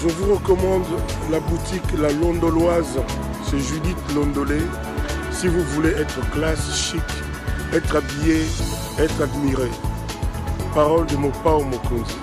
Je vous recommande la boutique La Londoloise chez Judith Londolé. Si vous voulez être classe, chic, être habillé, être admiré. Parole de Mopao Mokonzi.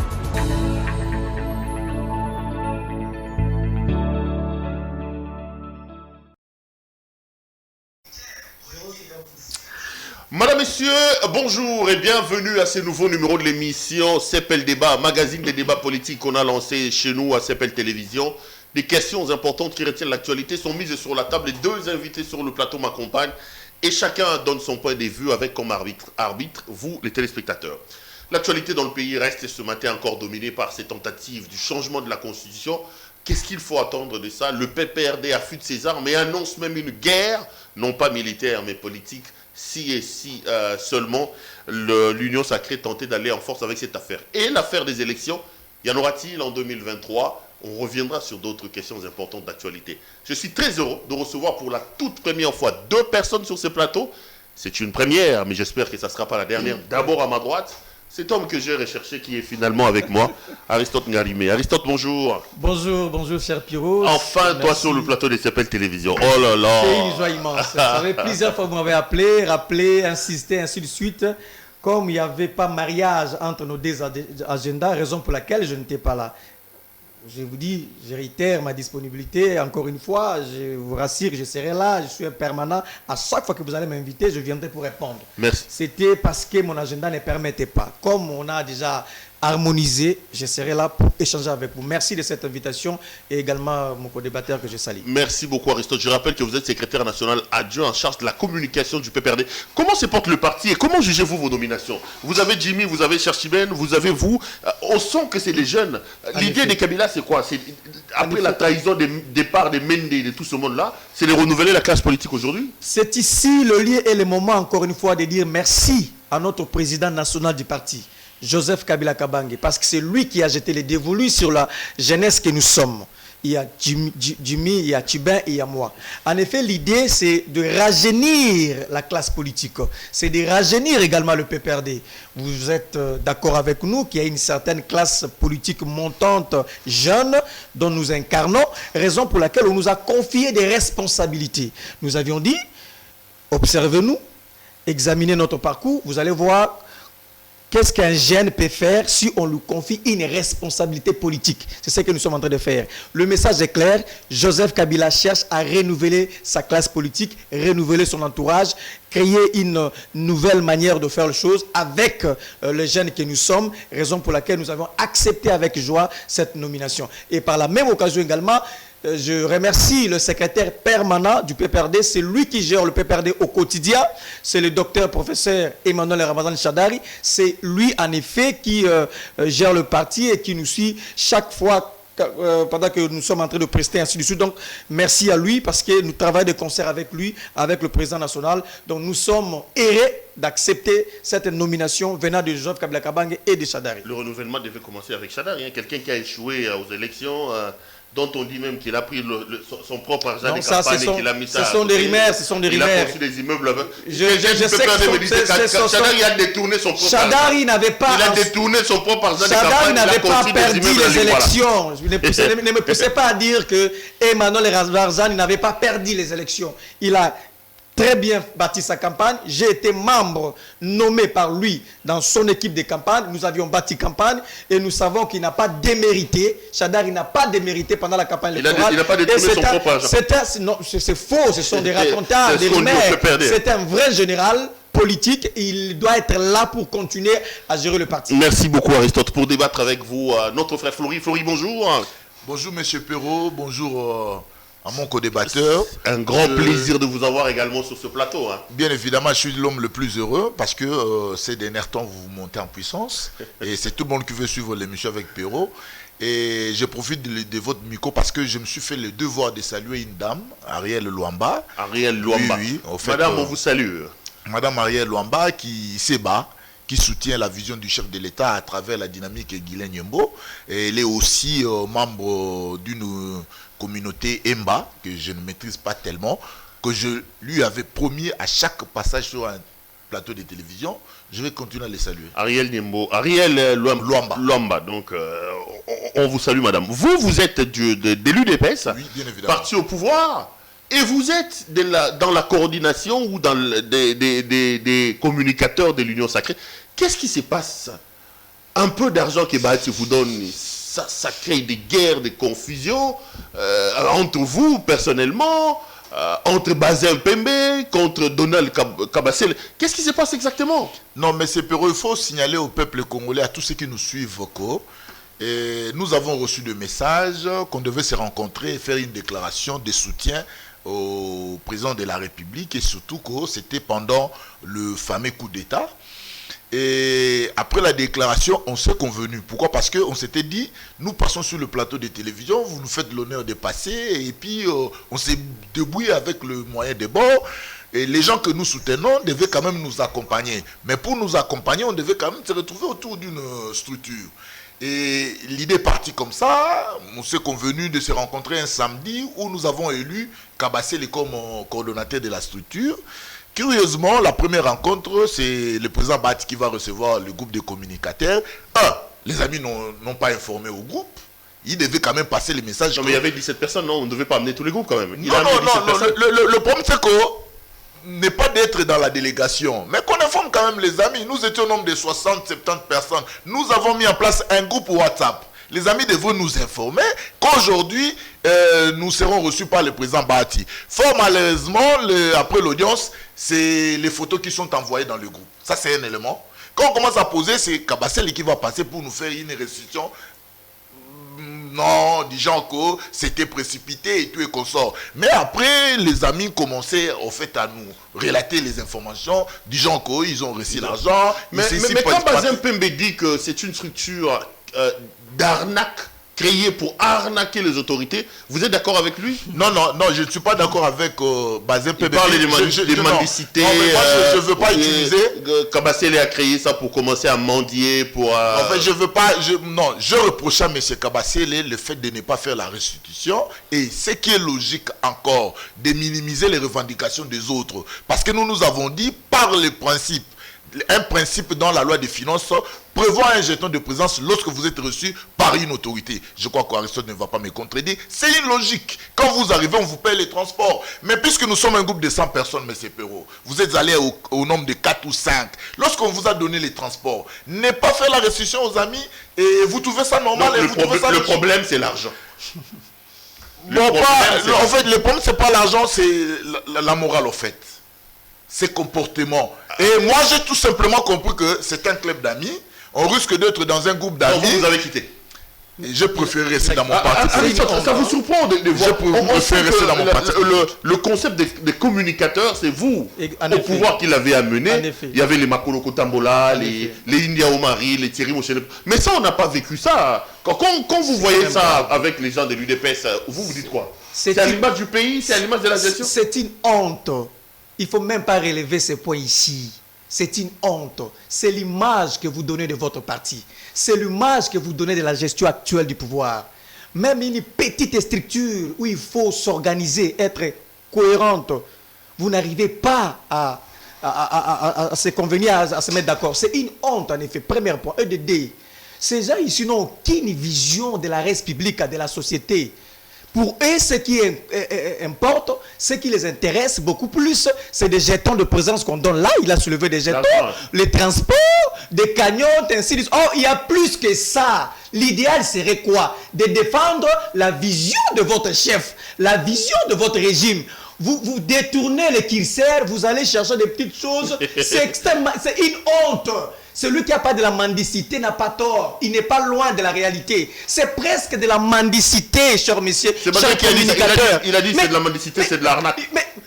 Madame, Messieurs, bonjour et bienvenue à ce nouveau numéro de l'émission CEPEL Débat, magazine des débats politiques qu'on a lancé chez nous à CEPEL Télévision. Des questions importantes qui retiennent l'actualité sont mises sur la table et deux invités sur le plateau m'accompagnent et chacun donne son point de vue avec comme arbitre vous, les téléspectateurs. L'actualité dans le pays reste ce matin encore dominée par ces tentatives du changement de la Constitution. Qu'est-ce qu'il faut attendre de ça? Le PPRD affûte ses armes et annonce même une guerre, non pas militaire mais politique, si et si seulement l'Union sacrée tentait d'aller en force avec cette affaire. Et l'affaire des élections, y en aura-t-il en 2023? On reviendra sur d'autres questions importantes d'actualité. Je suis très heureux de recevoir pour la toute première fois deux personnes sur ce plateau. C'est une première, mais j'espère que ça ne sera pas la dernière. D'abord à ma droite, cet homme que j'ai recherché qui est finalement avec moi, Aristote Ngarimé. Aristote, bonjour. Bonjour, bonjour, cher Pierrot. Enfin, toi sur le plateau de CEPEL Télévision. Oh là là. C'est une joie immense. Ça fait plusieurs fois que vous m'avez appelé, rappelé, insisté, ainsi de suite. Comme il n'y avait pas mariage entre nos deux agendas, raison pour laquelle je n'étais pas là. Je vous dis, je réitère ma disponibilité. Encore une fois, je vous rassure, je serai là. Je suis un permanent. À chaque fois que vous allez m'inviter, je viendrai pour répondre. Merci. C'était parce que mon agenda ne permettait pas. Comme on a déjà harmonisé, je serai là pour échanger avec vous. Merci de cette invitation et également mon co-débatteur que je salue. Merci beaucoup Aristote. Je rappelle que vous êtes secrétaire national adjoint en charge de la communication du PPRD. Comment se porte le parti et comment jugez-vous vos nominations? Vous avez Jimmy, vous avez Cherchiben, vous avez vous. On sent que c'est les jeunes. L'idée de Kabila, c'est quoi? C'est après la trahison des départs des Mende et de tout ce monde-là, c'est de renouveler la classe politique aujourd'hui? C'est ici le lieu et le moment, encore une fois, de dire merci à notre président national du parti, Joseph Kabila Kabange, parce que c'est lui qui a jeté les dévolus sur la jeunesse que nous sommes. Il y a Jimmy, il y a Tibin et il y a moi. En effet, l'idée, c'est de rajeunir la classe politique. C'est de rajeunir également le PPRD. Vous êtes d'accord avec nous qu'il y a une certaine classe politique montante, jeune, dont nous incarnons, raison pour laquelle on nous a confié des responsabilités. Nous avions dit, observez-nous, examinez notre parcours, vous allez voir qu'est-ce qu'un jeune peut faire si on lui confie une responsabilité politique. C'est ce que nous sommes en train de faire. Le message est clair. Joseph Kabila cherche à renouveler sa classe politique, renouveler son entourage, créer une nouvelle manière de faire les choses avec les jeunes que nous sommes, raison pour laquelle nous avons accepté avec joie cette nomination. Et par la même occasion également, je remercie le secrétaire permanent du PPRD, c'est lui qui gère le PPRD au quotidien, c'est le docteur professeur Emmanuel Ramazan Chadari, c'est lui en effet qui gère le parti et qui nous suit chaque fois pendant que nous sommes en train de prester ainsi de suite. Donc merci à lui parce que nous travaillons de concert avec lui, avec le président national. Donc nous sommes heureux d'accepter cette nomination venant de Joseph Kabila Kabange et de Chadari. Le renouvellement devait commencer avec Chadari, hein, quelqu'un qui a échoué aux élections, dont on dit même qu'il a pris son propre argent de campagne et qu'il a mis ça. Ce sont des rumeurs, ce sont des rumeurs. Il a construit des immeubles avec. Je sais que Chadari a détourné son propre argent. Chadari n'avait pas. Il a détourné son propre argent de campagne. Chadari n'avait pas perdu les élections. Ne me poussez pas à dire que Emmanuel Ramazan n'avait pas perdu les élections. Il a très bien bâti sa campagne. J'ai été membre nommé par lui dans son équipe de campagne. Nous avions bâti campagne et nous savons qu'il n'a pas démérité. Chadari n'a pas démérité pendant la campagne électorale. Il n'a pas détourné son propre argent. C'est faux, ce sont des racontars, des rumeurs. C'est un vrai général politique et il doit être là pour continuer à gérer le parti. Merci beaucoup Aristote. Pour débattre avec vous, notre frère Flory. Flory, bonjour. Bonjour Monsieur Perrault, bonjour à mon co-débatteur. Un grand plaisir de vous avoir également sur ce plateau. Hein. Bien évidemment, je suis l'homme le plus heureux parce que ces derniers temps, vous montez en puissance. Et c'est tout le monde qui veut suivre l'émission avec Perrault. Et je profite de votre micro parce que je me suis fait le devoir de saluer une dame, Ariel Luamba. Ariel Luamba. Oui, en fait, Madame, on vous salue. Madame Ariel Luamba qui s'ébat, qui soutient la vision du chef de l'État à travers la dynamique Guilain Nyembo. Et elle est aussi membre d'une communauté Emba, que je ne maîtrise pas tellement, que je lui avais promis à chaque passage sur un plateau de télévision, je vais continuer à les saluer. Ariel Niembo, Ariel Luamba. Donc, on vous salue, madame. Vous êtes de l'UDPS, oui, bien évidemment. Parti au pouvoir, et vous êtes dans la coordination ou dans des communicateurs de l'Union Sacrée. Qu'est-ce qui se passe? Un peu d'argent que Bahati vous donne, ça crée des guerres, des confusions entre vous, personnellement, entre Bazin Pembe, contre Donald Kabassel. Qu'est-ce qui se passe exactement? Non, mais c'est pour il faut signaler au peuple congolais, à tous ceux qui nous suivent, et nous avons reçu des messages qu'on devait se rencontrer et faire une déclaration de soutien au président de la République, et surtout que c'était pendant le fameux coup d'État. Et après la déclaration, on s'est convenu. Pourquoi? Parce qu'on s'était dit, nous passons sur le plateau de télévision, vous nous faites l'honneur de passer, et puis on s'est débrouillé avec le moyen de bord. Et les gens que nous soutenons devaient quand même nous accompagner. Mais pour nous accompagner, on devait quand même se retrouver autour d'une structure. Et l'idée est partie comme ça. On s'est convenu de se rencontrer un samedi où nous avons élu Kabassel comme coordonnateur de la structure. Curieusement, la première rencontre, c'est le président Bahati qui va recevoir le groupe de communicateurs. Les amis n'ont pas informé au groupe. Ils devaient quand même passer les messages. Non, mais il y avait 17 personnes, non? On ne devait pas amener tous les groupes quand même. Non. Le problème, c'est que n'est pas d'être dans la délégation, mais qu'on informe quand même les amis. Nous étions au nombre de 60, 70 personnes. Nous avons mis en place un groupe WhatsApp. Les amis devraient nous informer qu'aujourd'hui, nous serons reçus par le président Bahati. Fort malheureusement, après l'audience, c'est les photos qui sont envoyées dans le groupe. Ça, c'est un élément. Quand on commence à poser, c'est Kabassel qui va passer pour nous faire une restitution. Non, disant que c'était précipité et tout et consort. Mais après, les amis commençaient au fait à nous relater les informations, disant qu'ils ont reçu l'argent. Mais quand Bazin Pembe dit que c'est une structure d'arnaque créée pour arnaquer les autorités, vous êtes d'accord avec lui? Non, je ne suis pas d'accord avec Bazin Pembe. Il parle des mendicités. Je ne veux pas utiliser. Kabassel a créé ça pour commencer à mendier, pour... En fait, je veux pas... je reproche à M. Kabassel le fait de ne pas faire la restitution, et ce qui est logique encore, de minimiser les revendications des autres. Parce que nous avons dit, par le principe, un principe dans la loi des finances prévoit un jeton de présence lorsque vous êtes reçu par une autorité. Je crois qu'Aristote ne va pas me contredire. C'est une logique. Quand vous arrivez, on vous paye les transports. Mais puisque nous sommes un groupe de 100 personnes, M. Perrault, vous êtes allé au nombre de 4 ou 5. Lorsqu'on vous a donné les transports, ne pas faire la restitution aux amis, et vous trouvez ça normal. Non, le problème, c'est l'argent. En fait, le problème, c'est pas l'argent, c'est la morale, en fait. Ces comportements. Et moi, j'ai tout simplement compris que c'est un club d'amis. On risque d'être dans un groupe d'amis. Vous avez quitté. Et je préfère rester dans mon parti. Ça vous surprend de voir. Je préfère rester dans mon parti. Le concept des communicateurs, c'est vous, au pouvoir qui l'avez amené. Il y avait les Makolo Kotambola, les India Omari, les Thierry Mochel. Mais ça, on n'a pas vécu ça. Quand vous voyez ça avec les gens de l'UDPS, vous dites quoi? C'est à l'image du pays, c'est à l'image de la gestion. C'est une honte. Il ne faut même pas relever ces points ici. C'est une honte. C'est l'image que vous donnez de votre parti. C'est l'image que vous donnez de la gestion actuelle du pouvoir. Même une petite structure où il faut s'organiser, être cohérente, vous n'arrivez pas à se convenir, à se mettre d'accord. C'est une honte, en effet. Premier point. EDD. Ces gens ici n'ont aucune vision de la res publique, de la société. Pour eux, ce qui importe, ce qui les intéresse beaucoup plus, c'est des jetons de présence qu'on donne là. Il a soulevé des jetons, les transports, des cagnottes, ainsi de suite. Oh, il y a plus que ça. L'idéal serait quoi? De défendre la vision de votre chef, la vision de votre régime. Vous détournez le curseur, vous allez chercher des petites choses. C'est extrêmement, c'est une honte. Celui qui n'a pas de la mendicité n'a pas tort. Il n'est pas loin de la réalité. C'est presque de la mendicité, cher monsieur. C'est pas qui il a dit c'est de la mendicité, c'est de l'arnaque.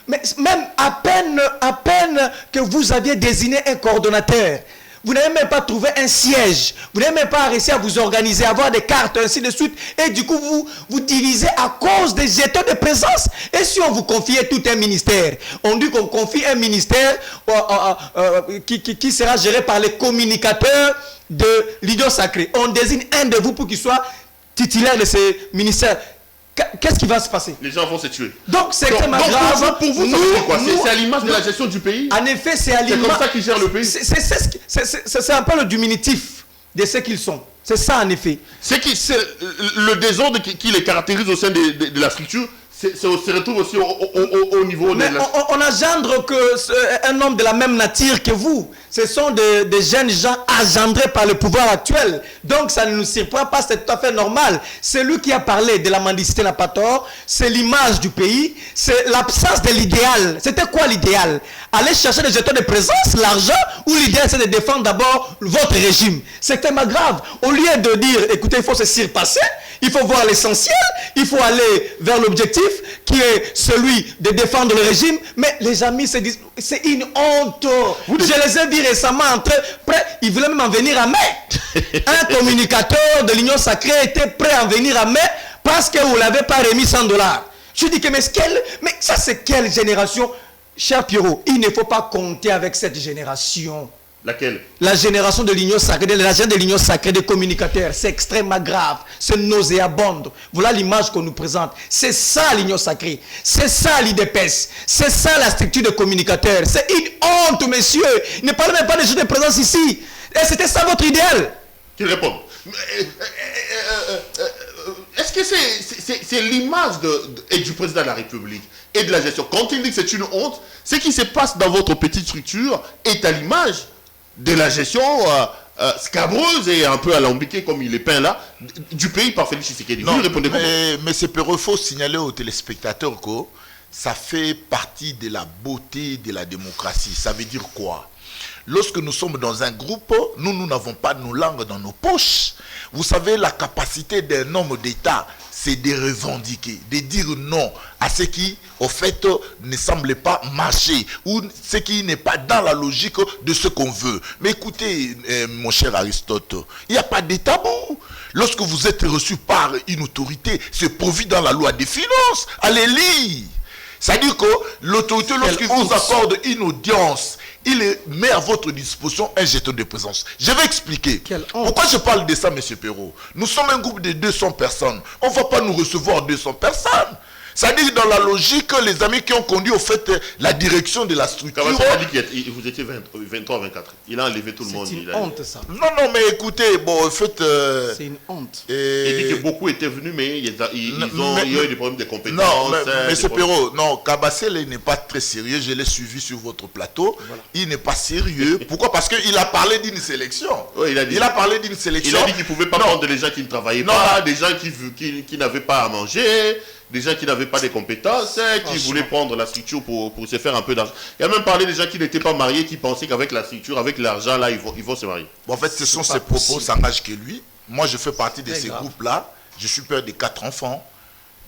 Mais même à peine que vous aviez désigné un coordonnateur, vous n'avez même pas trouvé un siège. Vous n'avez même pas réussi à vous organiser, à avoir des cartes, ainsi de suite. Et du coup, vous divisez à cause des jetons de présence. Et si on vous confiait tout un ministère, on dit qu'on confie un ministère qui sera géré par les communicateurs de l'Union Sacrée. On désigne un de vous pour qu'il soit titulaire de ce ministère. qu'est-ce qui va se passer? Les gens vont se tuer. Donc c'est extrêmement grave. Pour vous, c'est à l'image de la gestion du pays. En effet, c'est à l'image. C'est comme ça qu'ils gèrent le pays. C'est un peu le diminutif de ce qu'ils sont. C'est ça en effet. C'est le désordre qui les caractérise au sein de la structure. Se retrouve aussi au niveau mais de la... on engendre un homme de la même nature que vous. Ce sont des jeunes gens engendrés par le pouvoir actuel. Donc ça ne nous surprend pas, c'est tout à fait normal. C'est lui qui a parlé de la mendicité n'a pas tort. C'est l'image du pays. C'est l'absence de l'idéal. C'était quoi l'idéal? Aller chercher des jetons de présence, l'argent, ou l'idéal c'est de défendre d'abord votre régime? C'est tellement grave. Au lieu de dire, écoutez, il faut se surpasser, il faut voir l'essentiel, il faut aller vers l'objectif qui est celui de défendre le régime. Mais les amis se disent, c'est une honte. Je les ai dit récemment, ils voulaient même en venir à mai. Un communicateur de l'Union Sacrée était prêt à en venir à mai parce que vous ne l'avez pas remis $100. Je dis que, mais ça c'est quelle génération? Cher Pierrot, il ne faut pas compter avec cette génération. Laquelle? La génération de l'Union Sacrée, la génération de l'Union Sacrée des communicateurs, c'est extrêmement grave, c'est nauséabond. Voilà l'image qu'on nous présente. C'est ça l'Union Sacrée, c'est ça l'IDPS, c'est ça la structure de communicateurs. C'est une honte, messieurs. Ne parlez même pas des jeux de présence ici. Et c'était ça votre idéal? Qu'il réponde. Est-ce que c'est l'image du président de la République et de la gestion? Quand il dit que c'est une honte, ce qui se passe dans votre petite structure est à l'image de la gestion scabreuse et un peu alambiquée, comme il est peint là, du pays par Félix Tshisekedi. Vous répondez comment? Mais c'est il faut signaler aux téléspectateurs que ça fait partie de la beauté de la démocratie. Ça veut dire quoi? Lorsque nous sommes dans un groupe, nous n'avons pas nos langues dans nos poches. Vous savez, la capacité d'un homme d'État, c'est de revendiquer, de dire non à ce qui, au fait, ne semble pas marcher ou ce qui n'est pas dans la logique de ce qu'on veut. Mais écoutez, mon cher Aristote, il n'y a pas de tabou. Lorsque vous êtes reçu par une autorité, c'est prévu dans la loi des finances. Allez lire. C'est-à-dire que l'autorité, lorsqu'il vous accorde une audience, il met à votre disposition un jeton de présence. Je vais expliquer. Pourquoi je parle de ça, M. Perrault? Nous sommes un groupe de 200 personnes. On ne va pas nous recevoir 200 personnes. C'est-à-dire dans la logique, les amis qui ont conduit au fait la direction de la structure... a dit que vous étiez 23, 24. Il a enlevé tout le monde. C'est une honte, ça. Non, mais écoutez, bon, en fait... c'est une honte. Il dit que beaucoup étaient venus, mais ils ont eu des problèmes de compétences. Non, mais M. Perrault, non, Kabassele n'est pas très sérieux. Je l'ai suivi sur votre plateau. Voilà. Il n'est pas sérieux. Pourquoi? Parce qu'il a parlé d'une sélection. Oui, il a parlé d'une sélection. Il a dit qu'il ne pouvait pas prendre des gens qui ne travaillaient pas, des gens qui n'avaient pas à manger... Des gens qui n'avaient pas de compétences, qui voulaient prendre la structure pour se faire un peu d'argent. Il a même parlé des gens qui n'étaient pas mariés, qui pensaient qu'avec la structure, avec l'argent, là, ils vont se marier. Bon, en fait, ce sont ses propos, ça n'engage que lui. Moi, je fais partie de ces groupes-là. Je suis père de 4 enfants.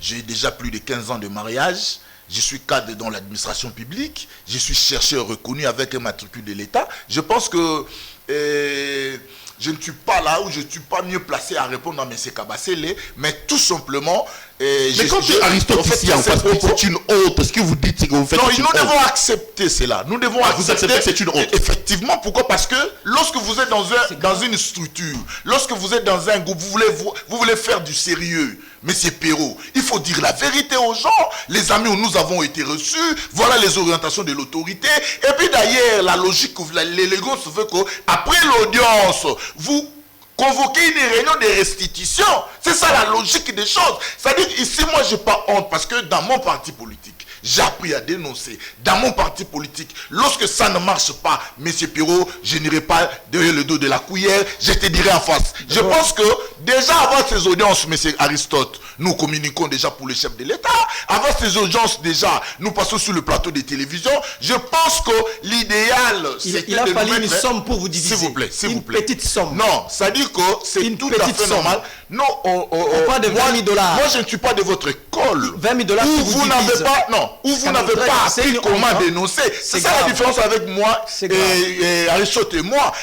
J'ai déjà plus de 15 ans de mariage. Je suis cadre dans l'administration publique. Je suis chercheur reconnu avec un matricule de l'État. Je pense que... je ne suis pas là ou je ne suis pas mieux placé à répondre à M. Kabassele, mais tout simplement... mais quand Aristote ici en face, c'est une honte. Ce que vous dites, c'est que vous faites une honte. Nous devons accepter cela. Nous devons accepter. Vous acceptez que c'est une honte. Effectivement. Pourquoi? Parce que lorsque vous êtes dans une structure, lorsque vous êtes dans un groupe, vous voulez faire du sérieux. Monsieur Perrault, il faut dire la vérité aux gens. Les amis où nous avons été reçus, voilà les orientations de l'autorité. Et puis d'ailleurs, la logique, l'élégance veut qu'après l'audience, vous convoquez une réunion de restitution. C'est ça la logique des choses. C'est-à-dire ici, moi, je n'ai pas honte parce que dans mon parti politique, j'ai appris à dénoncer. Dans mon parti politique, lorsque ça ne marche pas, M. Perrault, je n'irai pas derrière le dos de la cuillère, je te dirai en face. Je pense que déjà avant ces audiences, M. Aristote, nous communiquons déjà pour le chef de l'État. Avant ces audiences, déjà, nous passons sur le plateau de télévision. Je pense que l'idéal, c'est il a fallu une somme pour vous diviser. S'il vous plaît, s'il vous plaît. Une petite somme. Non, ça dit que c'est tout à fait normal. Non, on parle de 20 000 $. Moi, je ne suis pas de votre école. 20 000 $. Où vous n'avez pas, non, où vous n'avez pas appris comment dénoncer. C'est ça la différence avec moi et Aristote et moi.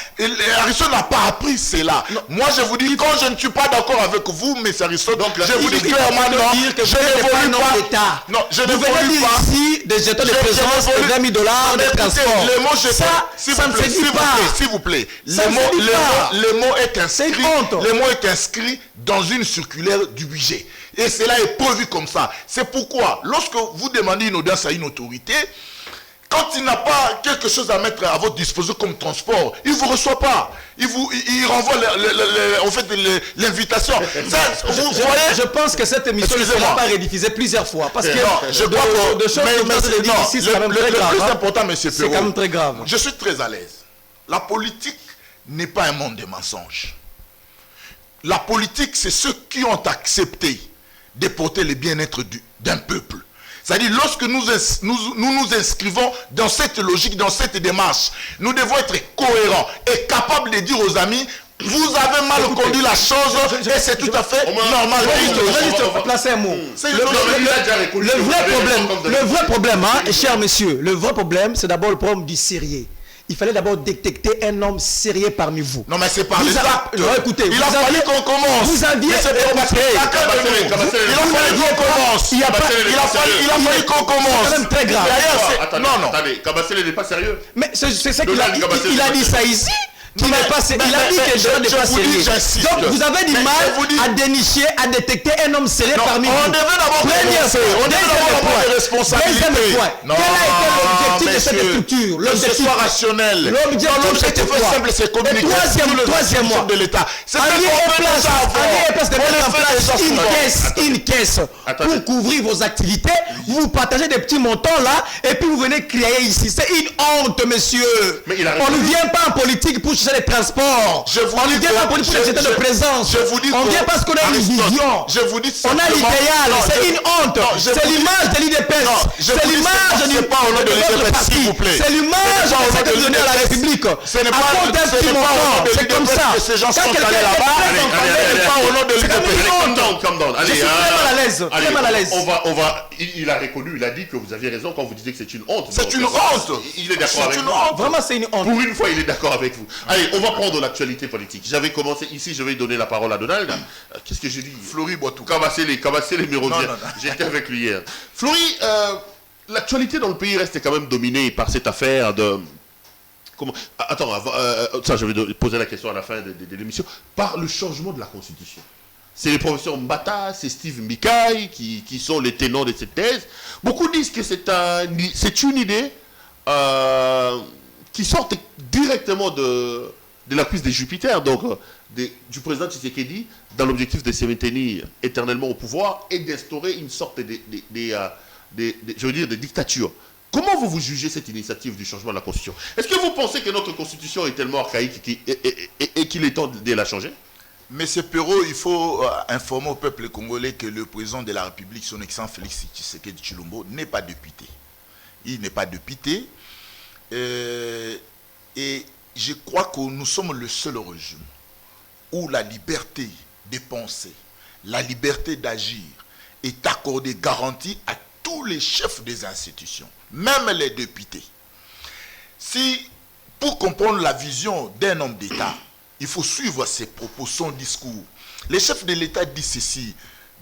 Aristote n'a pas appris cela. Moi, je vous dis, quand je ne suis pas d'accord avec vous, mais Aristote, je vous dis clairement, non, je n'évolue pas. Non, je n'évolue pas. Ici, des jetons de présence de 20 000 $, de transport. Le mot jetons, ça ne se dit pas. S'il vous plaît, le mot est inscrit. Le mot est inscrit dans une circulaire du budget. Et cela est prévu comme ça. C'est pourquoi, lorsque vous demandez une audience à une autorité, quand il n'a pas quelque chose à mettre à votre disposition comme transport, il ne vous reçoit pas. Il renvoie en fait, l'invitation. Je pense que cette émission ne sera pas rediffusée plusieurs fois. Parce que je crois que c'est quand même très grave. Le plus important, M. Perrault, c'est quand même très grave. Je suis très à l'aise. La politique n'est pas un monde de mensonges. La politique, c'est ceux qui ont accepté de porter le bien-être d'un peuple. C'est-à-dire, lorsque nous nous inscrivons dans cette logique, dans cette démarche, nous devons être cohérents et capables de dire aux amis, vous avez mal conduit la chose et c'est tout à fait normal. Je vais juste placer un mot. Le vrai problème, hein, cher monsieur, le vrai problème, c'est d'abord le problème du sérieux. Il fallait d'abord détecter un homme sérieux parmi vous. Non, mais c'est par les actes. Écoutez, il a fallu qu'on commence. Vous aviez... Il a fallu qu'on commence. C'est quand même très grave. Attendez, Kabassele n'est pas sérieux. Mais c'est ça qu'il a dit ça ici. Il a dit que je n'est pas sérieux. Donc vous avez du mal à dénicher, à détecter un homme sérieux parmi vous. On devait d'abord avoir des responsabilités. Quel a été l'objectif de cette structure? L'objectif rationnel. L'objectif est simple, c'est communiquer troisièmement de l'État. C'est une caisse pour couvrir vos activités. Vous partagez des petits montants là et puis vous venez crier ici. C'est une honte, monsieur. On ne vient pas en politique pour chercher les transports. On ne vient pas en politique pour chercher de présence. On vient parce qu'on a une vision. On a l'idéal. C'est une honte. C'est l'image de l'IDPS. C'est l'image du parti. C'est l'image de donner à la République. Ce n'est pas au nom de c'est comme ça. Ces gens sont allés là-bas. C'est pas au nom de l'IDPS. Je suis très mal à l'aise. Il a reconnu, il a dit que vous aviez raison quand vous disiez que c'est une honte. C'est une honte. Il est d'accord avec vous. Vraiment, c'est une honte. Pour une fois, il est d'accord avec vous. Allez, on va prendre l'actualité politique. J'avais commencé ici, je vais donner la parole à Donald. Qu'est-ce que j'ai dit? Flory Boitou. Kabassele Mérodier. J'étais avec lui hier. Flory, l'actualité dans le pays reste quand même dominée par cette affaire de... Attends, ça je vais poser la question à la fin de l'émission. Par le changement de la Constitution. C'est les professeurs Mbata, c'est Steve Mikaï qui sont les tenants de cette thèse. Beaucoup disent que c'est une idée qui sort directement de la prise de Jupiter, donc du président Tshisekedi, dans l'objectif de se maintenir éternellement au pouvoir et d'instaurer une sorte de dictature. Comment vous jugez cette initiative du changement de la Constitution? Est-ce que vous pensez que notre Constitution est tellement archaïque et qu'il est temps de la changer? Monsieur Perrault, il faut informer au peuple congolais que le président de la République, son excellent Félix Tshisekedi Tshilombo, n'est pas député. Il n'est pas député. Et je crois que nous sommes le seul régime où la liberté de penser, la liberté d'agir est accordée, garantie à tous les chefs des institutions, même les députés. Si, pour comprendre la vision d'un homme d'État, il faut suivre ses propos, son discours. Le chef de l'État dit ceci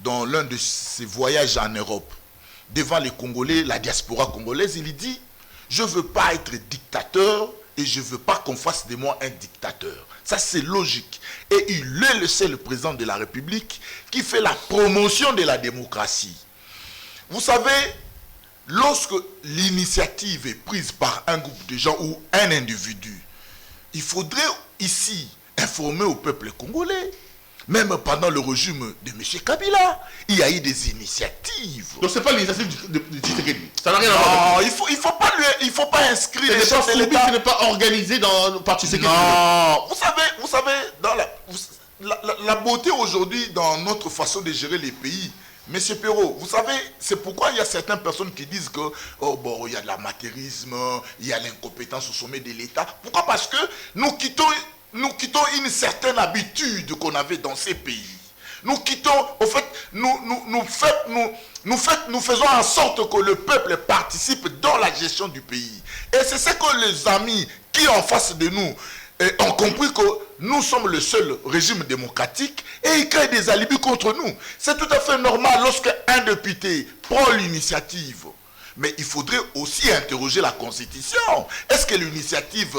dans l'un de ses voyages en Europe, devant les Congolais, la diaspora congolaise, il dit « Je ne veux pas être dictateur et je ne veux pas qu'on fasse de moi un dictateur. » Ça, c'est logique. Et il est le seul président de la République qui fait la promotion de la démocratie. Vous savez, lorsque l'initiative est prise par un groupe de gens ou un individu, il faudrait ici informer au peuple congolais. Même pendant le régime de M. Kabila, il y a eu des initiatives. Donc ce n'est pas l'initiative de Tshisekedi. Ça n'a rien à voir. Non, il faut pas inscrire les chefs de l'État. Ce n'est pas organisé par Tshisekedi. Non, vous savez, dans la beauté aujourd'hui dans notre façon de gérer les pays. Monsieur Perrault, vous savez, c'est pourquoi il y a certaines personnes qui disent que il y a de l'amateurisme, il y a l'incompétence au sommet de l'État. Pourquoi? Parce que nous quittons une certaine habitude qu'on avait dans ces pays. Nous quittons, au fait, nous faisons en sorte que le peuple participe dans la gestion du pays. Et c'est ce que les amis qui en face de nous ont compris que nous sommes le seul régime démocratique et ils créent des alibis contre nous. C'est tout à fait normal lorsque un député prend l'initiative. Mais il faudrait aussi interroger la Constitution. Est-ce que l'initiative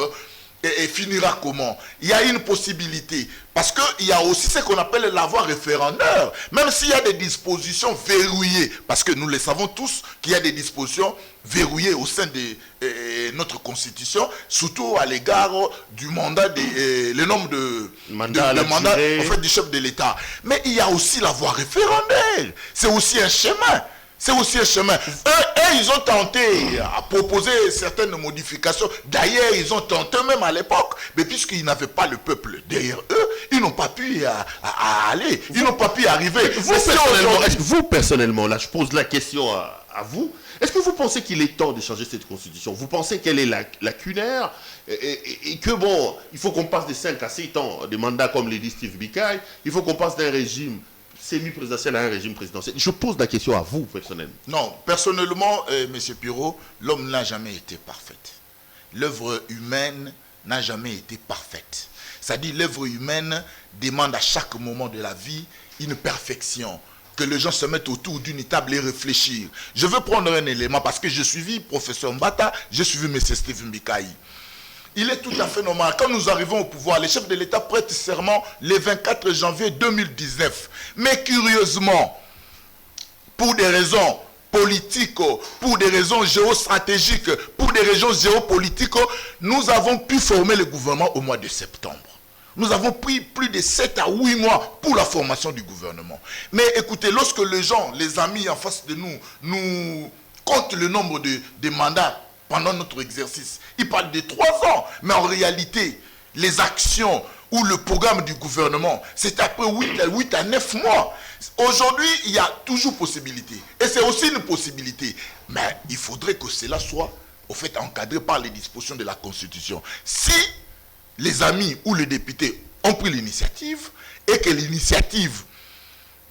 et finira comment? Il y a une possibilité. Parce qu'il y a aussi ce qu'on appelle la voie référendaire. Même s'il y a des dispositions verrouillées, parce que nous le savons tous qu'il y a des dispositions verrouillées au sein de notre constitution, surtout à l'égard du mandat, le nombre de mandats en fait, du chef de l'État. Mais il y a aussi la voie référendaire. C'est aussi un chemin. C'est aussi un chemin. Eux, ils ont tenté à proposer certaines modifications. D'ailleurs, ils ont tenté même à l'époque. Mais puisqu'ils n'avaient pas le peuple derrière eux, ils n'ont pas pu aller. Ils n'ont pas pu arriver. Vous, personnellement, là, je pose la question à vous. Est-ce que vous pensez qu'il est temps de changer cette constitution? Vous pensez qu'elle est lacunaire et que, bon, il faut qu'on passe de 5 à 7 ans de mandats, comme le dit Steve Bikaï. Il faut qu'on passe d'un régime semi-présidentiel à un régime présidentiel. Je pose la question à vous, personnellement. Non, personnellement, M. Pirot, l'homme n'a jamais été parfaite. L'œuvre humaine n'a jamais été parfaite. C'est-à-dire, l'œuvre humaine demande à chaque moment de la vie une perfection. Que les gens se mettent autour d'une table et réfléchir. Je veux prendre un élément parce que j'ai suivi professeur Mbata, j'ai suivi M. Steve Bikaï. Il est tout à fait normal. Quand nous arrivons au pouvoir, les chefs de l'État prêtent serment le 24 janvier 2019. Mais curieusement, pour des raisons politiques, pour des raisons géostratégiques, pour des raisons géopolitiques, nous avons pu former le gouvernement au mois de septembre. Nous avons pris plus de 7 à 8 mois pour la formation du gouvernement. Mais écoutez, lorsque les gens, les amis en face de nous, nous comptent le nombre de mandats pendant notre exercice, ils parlent de 3 ans. Mais en réalité, les actions ou le programme du gouvernement, c'est après 8 à 9 mois. Aujourd'hui, il y a toujours possibilité. Et c'est aussi une possibilité. Mais il faudrait que cela soit, au fait, encadré par les dispositions de la Constitution. Si les amis ou les députés ont pris l'initiative et que l'initiative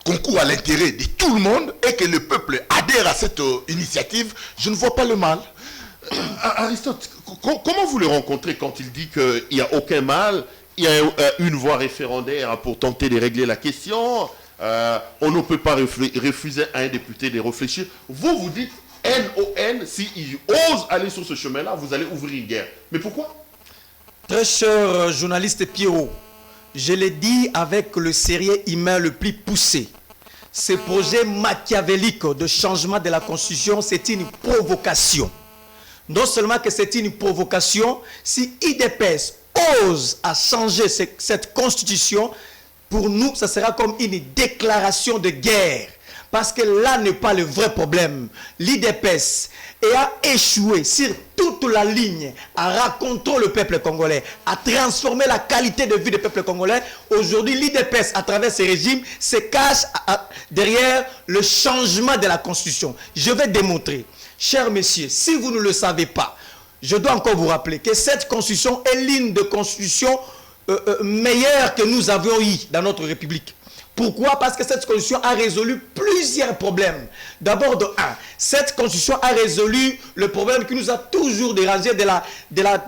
concourt à l'intérêt de tout le monde et que le peuple adhère à cette initiative, je ne vois pas le mal. Aristote, comment vous le rencontrez quand il dit qu'il n'y a aucun mal, il y a une voie référendaire pour tenter de régler la question, on ne peut pas refuser à un député de réfléchir. Vous dites NON, s'il ose aller sur ce chemin-là, vous allez ouvrir une guerre. Mais pourquoi? Très cher journaliste Pierrot, je l'ai dit avec le sérieux humain le plus poussé. Ce projet machiavélique de changement de la Constitution, c'est une provocation. Non seulement que c'est une provocation, si IDPS ose à changer cette Constitution, pour nous, ça sera comme une déclaration de guerre. Parce que là n'est pas le vrai problème. L'IDPS a échoué sur toute la ligne à rencontrer le peuple congolais, à transformer la qualité de vie du peuple congolais. Aujourd'hui, l'IDPS, à travers ces régimes, se cache derrière le changement de la Constitution. Je vais démontrer. Chers messieurs, si vous ne le savez pas, je dois encore vous rappeler que cette Constitution est l'une des constitutions meilleures que nous avions eues dans notre République. Pourquoi? Parce que cette Constitution a résolu plusieurs problèmes. D'abord, cette Constitution a résolu le problème qui nous a toujours dérangé de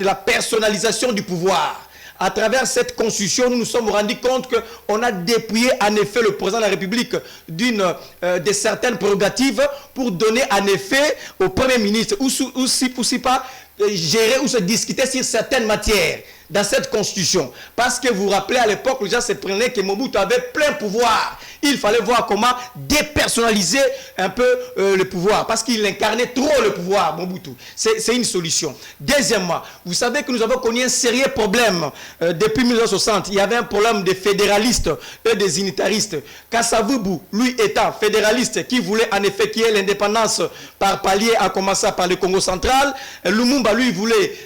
la personnalisation du pouvoir. À travers cette Constitution, nous nous sommes rendus compte qu'on a dépouillé en effet le président de la République de certaines prérogatives pour donner en effet au Premier ministre ou si pas gérer ou se discuter sur certaines matières dans cette Constitution. Parce que vous vous rappelez, à l'époque, les gens se prenaient que Mobutu avait plein pouvoir. Il fallait voir comment dépersonnaliser un peu le pouvoir. Parce qu'il incarnait trop le pouvoir, Mobutu. C'est une solution. Deuxièmement, vous savez que nous avons connu un sérieux problème depuis 1960. Il y avait un problème des fédéralistes et des unitaristes. Kassavubu, lui étant fédéraliste, qui voulait en effet qu'il y ait l'indépendance par palier, à commencer par le Congo central. Lumumba, lui, voulait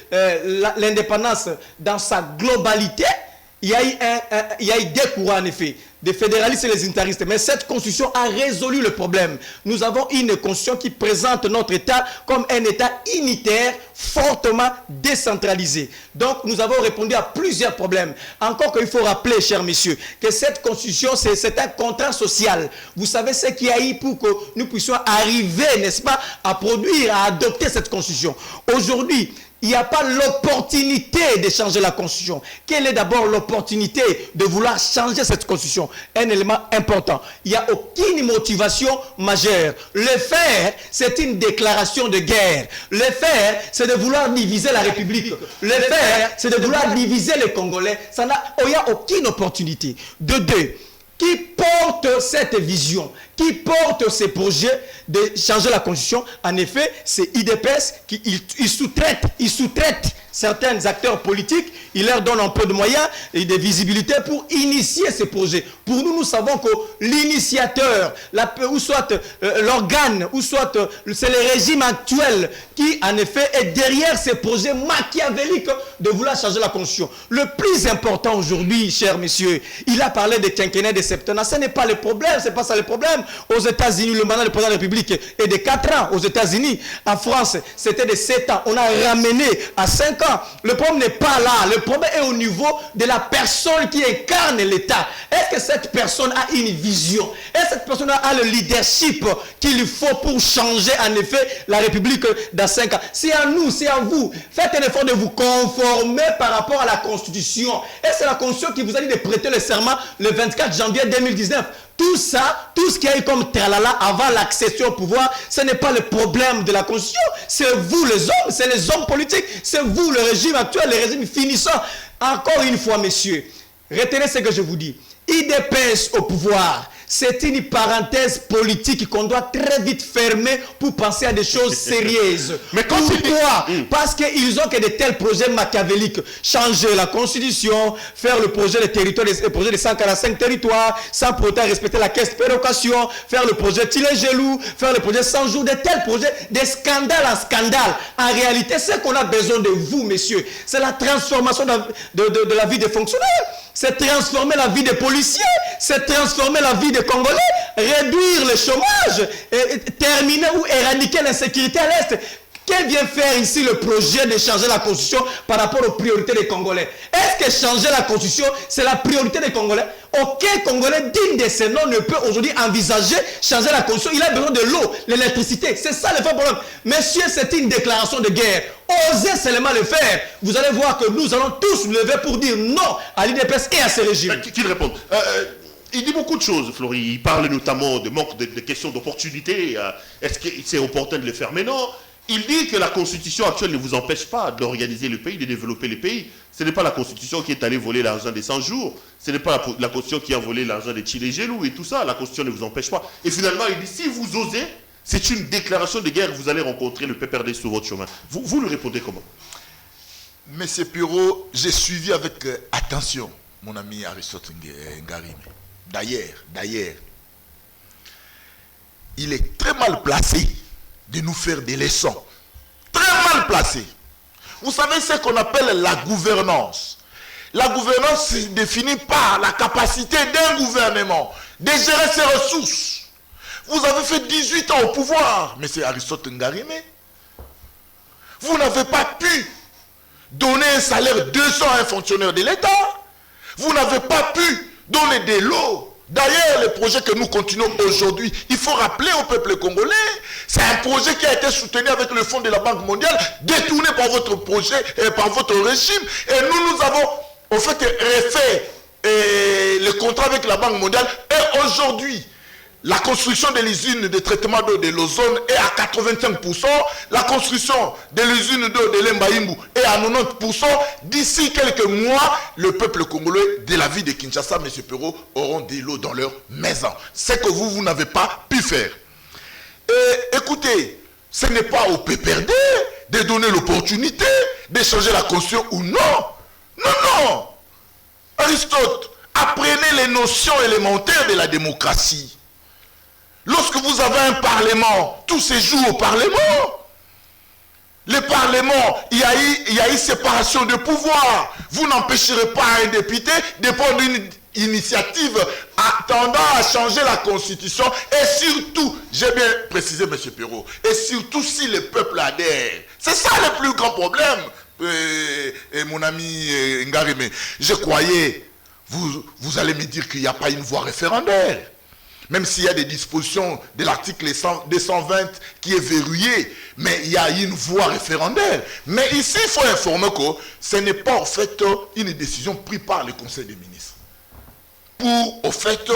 l'indépendance dans sa globalité. Il y a eu deux courants en effet, des fédéralistes et les unitaristes. Mais cette constitution a résolu le problème. Nous avons une constitution qui présente notre État comme un État unitaire, fortement décentralisé. Donc nous avons répondu à plusieurs problèmes. Encore qu'il faut rappeler, chers messieurs, que cette constitution, c'est un contrat social. Vous savez ce qu'il y a eu pour que nous puissions arriver, n'est-ce pas, à produire, à adopter cette constitution. Aujourd'hui, il n'y a pas l'opportunité de changer la Constitution. Quelle est d'abord l'opportunité de vouloir changer cette Constitution? Un élément important. Il n'y a aucune motivation majeure. Le faire, c'est une déclaration de guerre. Le faire, c'est de vouloir diviser la République. Le faire, c'est de vouloir diviser les Congolais. Il n'y a aucune opportunité. De deux, qui porte cette vision, qui porte ces projets de changer la Constitution, en effet, c'est IDPS qui sous-traite certains acteurs politiques, il leur donne un peu de moyens et de visibilité pour initier ces projets. Pour nous, nous savons que l'initiateur, ou soit l'organe, ou soit c'est le régime actuel qui, en effet, est derrière ces projets machiavéliques de vouloir changer la Constitution. Le plus important aujourd'hui, chers messieurs, il a parlé de quinquennat de septennat. Ce n'est pas le problème, c'est pas ça le problème. Aux États-Unis, le mandat du président de la République est de 4 ans. Aux États-Unis, en France, c'était de 7 ans. On a ramené à 5 ans. Le problème n'est pas là. Le problème est au niveau de la personne qui incarne l'État. Est-ce que cette personne a une vision? Est-ce que cette personne a le leadership qu'il faut pour changer en effet la République dans 5 ans? C'est à nous, c'est à vous. Faites un effort de vous conformer par rapport à la Constitution. Et c'est la Constitution qui vous a dit de prêter le serment le 24 janvier 2019. Tout ça, tout ce qu'il y a eu comme tralala avant l'accession au pouvoir, ce n'est pas le problème de la Constitution. C'est vous les hommes, c'est les hommes politiques, c'est vous le régime actuel, le régime finissant. Encore une fois, messieurs, retenez ce que je vous dis. IDPS au pouvoir, c'est une parenthèse politique qu'on doit très vite fermer pour penser à des choses sérieuses. Mais pourquoi? Parce qu'ils ont que de tels projets machiavéliques. Changer la Constitution, faire le projet de territoire, le projet de 145 territoires, sans pour autant respecter la caisse pérocation, faire le projet Tilé-Gelou, faire le projet 100 jours, de tels projets, de scandale en scandale. En réalité, ce qu'on a besoin de vous, messieurs, c'est la transformation de la vie des fonctionnaires. C'est transformer la vie des policiers, c'est transformer la vie des Congolais, réduire le chômage, terminer ou éradiquer l'insécurité à l'Est. Qu'est-ce vient faire ici le projet de changer la Constitution par rapport aux priorités des Congolais? Est-ce que changer la Constitution, c'est la priorité des Congolais? Aucun Congolais digne de ce nom ne peut aujourd'hui envisager changer la Constitution. Il a besoin de l'eau, l'électricité. C'est ça le vrai problème. Messieurs, c'est une déclaration de guerre. Osez seulement le faire. Vous allez voir que nous allons tous nous lever pour dire non à l'IDPS et à ces régimes. Qu'il réponde. Il dit beaucoup de choses, Flory. Il parle notamment de manque de questions d'opportunité. Est-ce que c'est opportun de le faire? Mais non. Il dit que la constitution actuelle ne vous empêche pas d'organiser le pays, de développer le pays. Ce n'est pas la constitution qui est allée voler l'argent des 100 jours. Ce n'est pas la constitution qui a volé l'argent des Tilé-Gelou et tout ça. La constitution ne vous empêche pas. Et finalement, il dit, si vous osez, c'est une déclaration de guerre, vous allez rencontrer le PPRD sur votre chemin. Vous lui répondez comment? Monsieur Pirot, j'ai suivi avec attention mon ami Aristote Ngarime. D'ailleurs, il est très mal placé de nous faire des leçons. Très mal placé. Vous savez ce qu'on appelle la gouvernance. La gouvernance se définit par la capacité d'un gouvernement de gérer ses ressources. Vous avez fait 18 ans au pouvoir, monsieur Aristote Ngarime. Vous n'avez pas pu donner un salaire 200 à un fonctionnaire de l'État. Vous n'avez pas pu donner des lots. D'ailleurs, le projet que nous continuons aujourd'hui, il faut rappeler au peuple congolais, c'est un projet qui a été soutenu avec le fonds de la Banque mondiale, détourné par votre projet, par votre régime. Et nous avons, en fait, refait le contrat avec la Banque mondiale. Et aujourd'hui, la construction de l'usine de traitement d'eau de l'ozone est à 85%. La construction de l'usine d'eau de l'Embaïmbou est à 90%. D'ici quelques mois, le peuple congolais de la ville de Kinshasa, M. Perrault, auront de l'eau dans leur maison. C'est que vous n'avez pas pu faire. Et écoutez, ce n'est pas au PPRD de donner l'opportunité de changer la constitution ou non. Non. Aristote, apprenez les notions élémentaires de la démocratie. Lorsque vous avez un parlement, tout se joue au parlement. Le parlement, il y a eu séparation de pouvoir. Vous n'empêcherez pas un député de prendre une initiative tendant à changer la constitution. Et surtout, j'ai bien précisé, M. Perrault, et surtout si le peuple adhère. C'est ça le plus grand problème, mon ami Ngarime. Je croyais, vous allez me dire qu'il n'y a pas une voie référendaire. Même s'il y a des dispositions de l'article 220 qui est verrouillé, mais il y a une voie référendaire. Mais ici, il faut informer que ce n'est pas en fait une décision prise par le Conseil des ministres pour, au fait,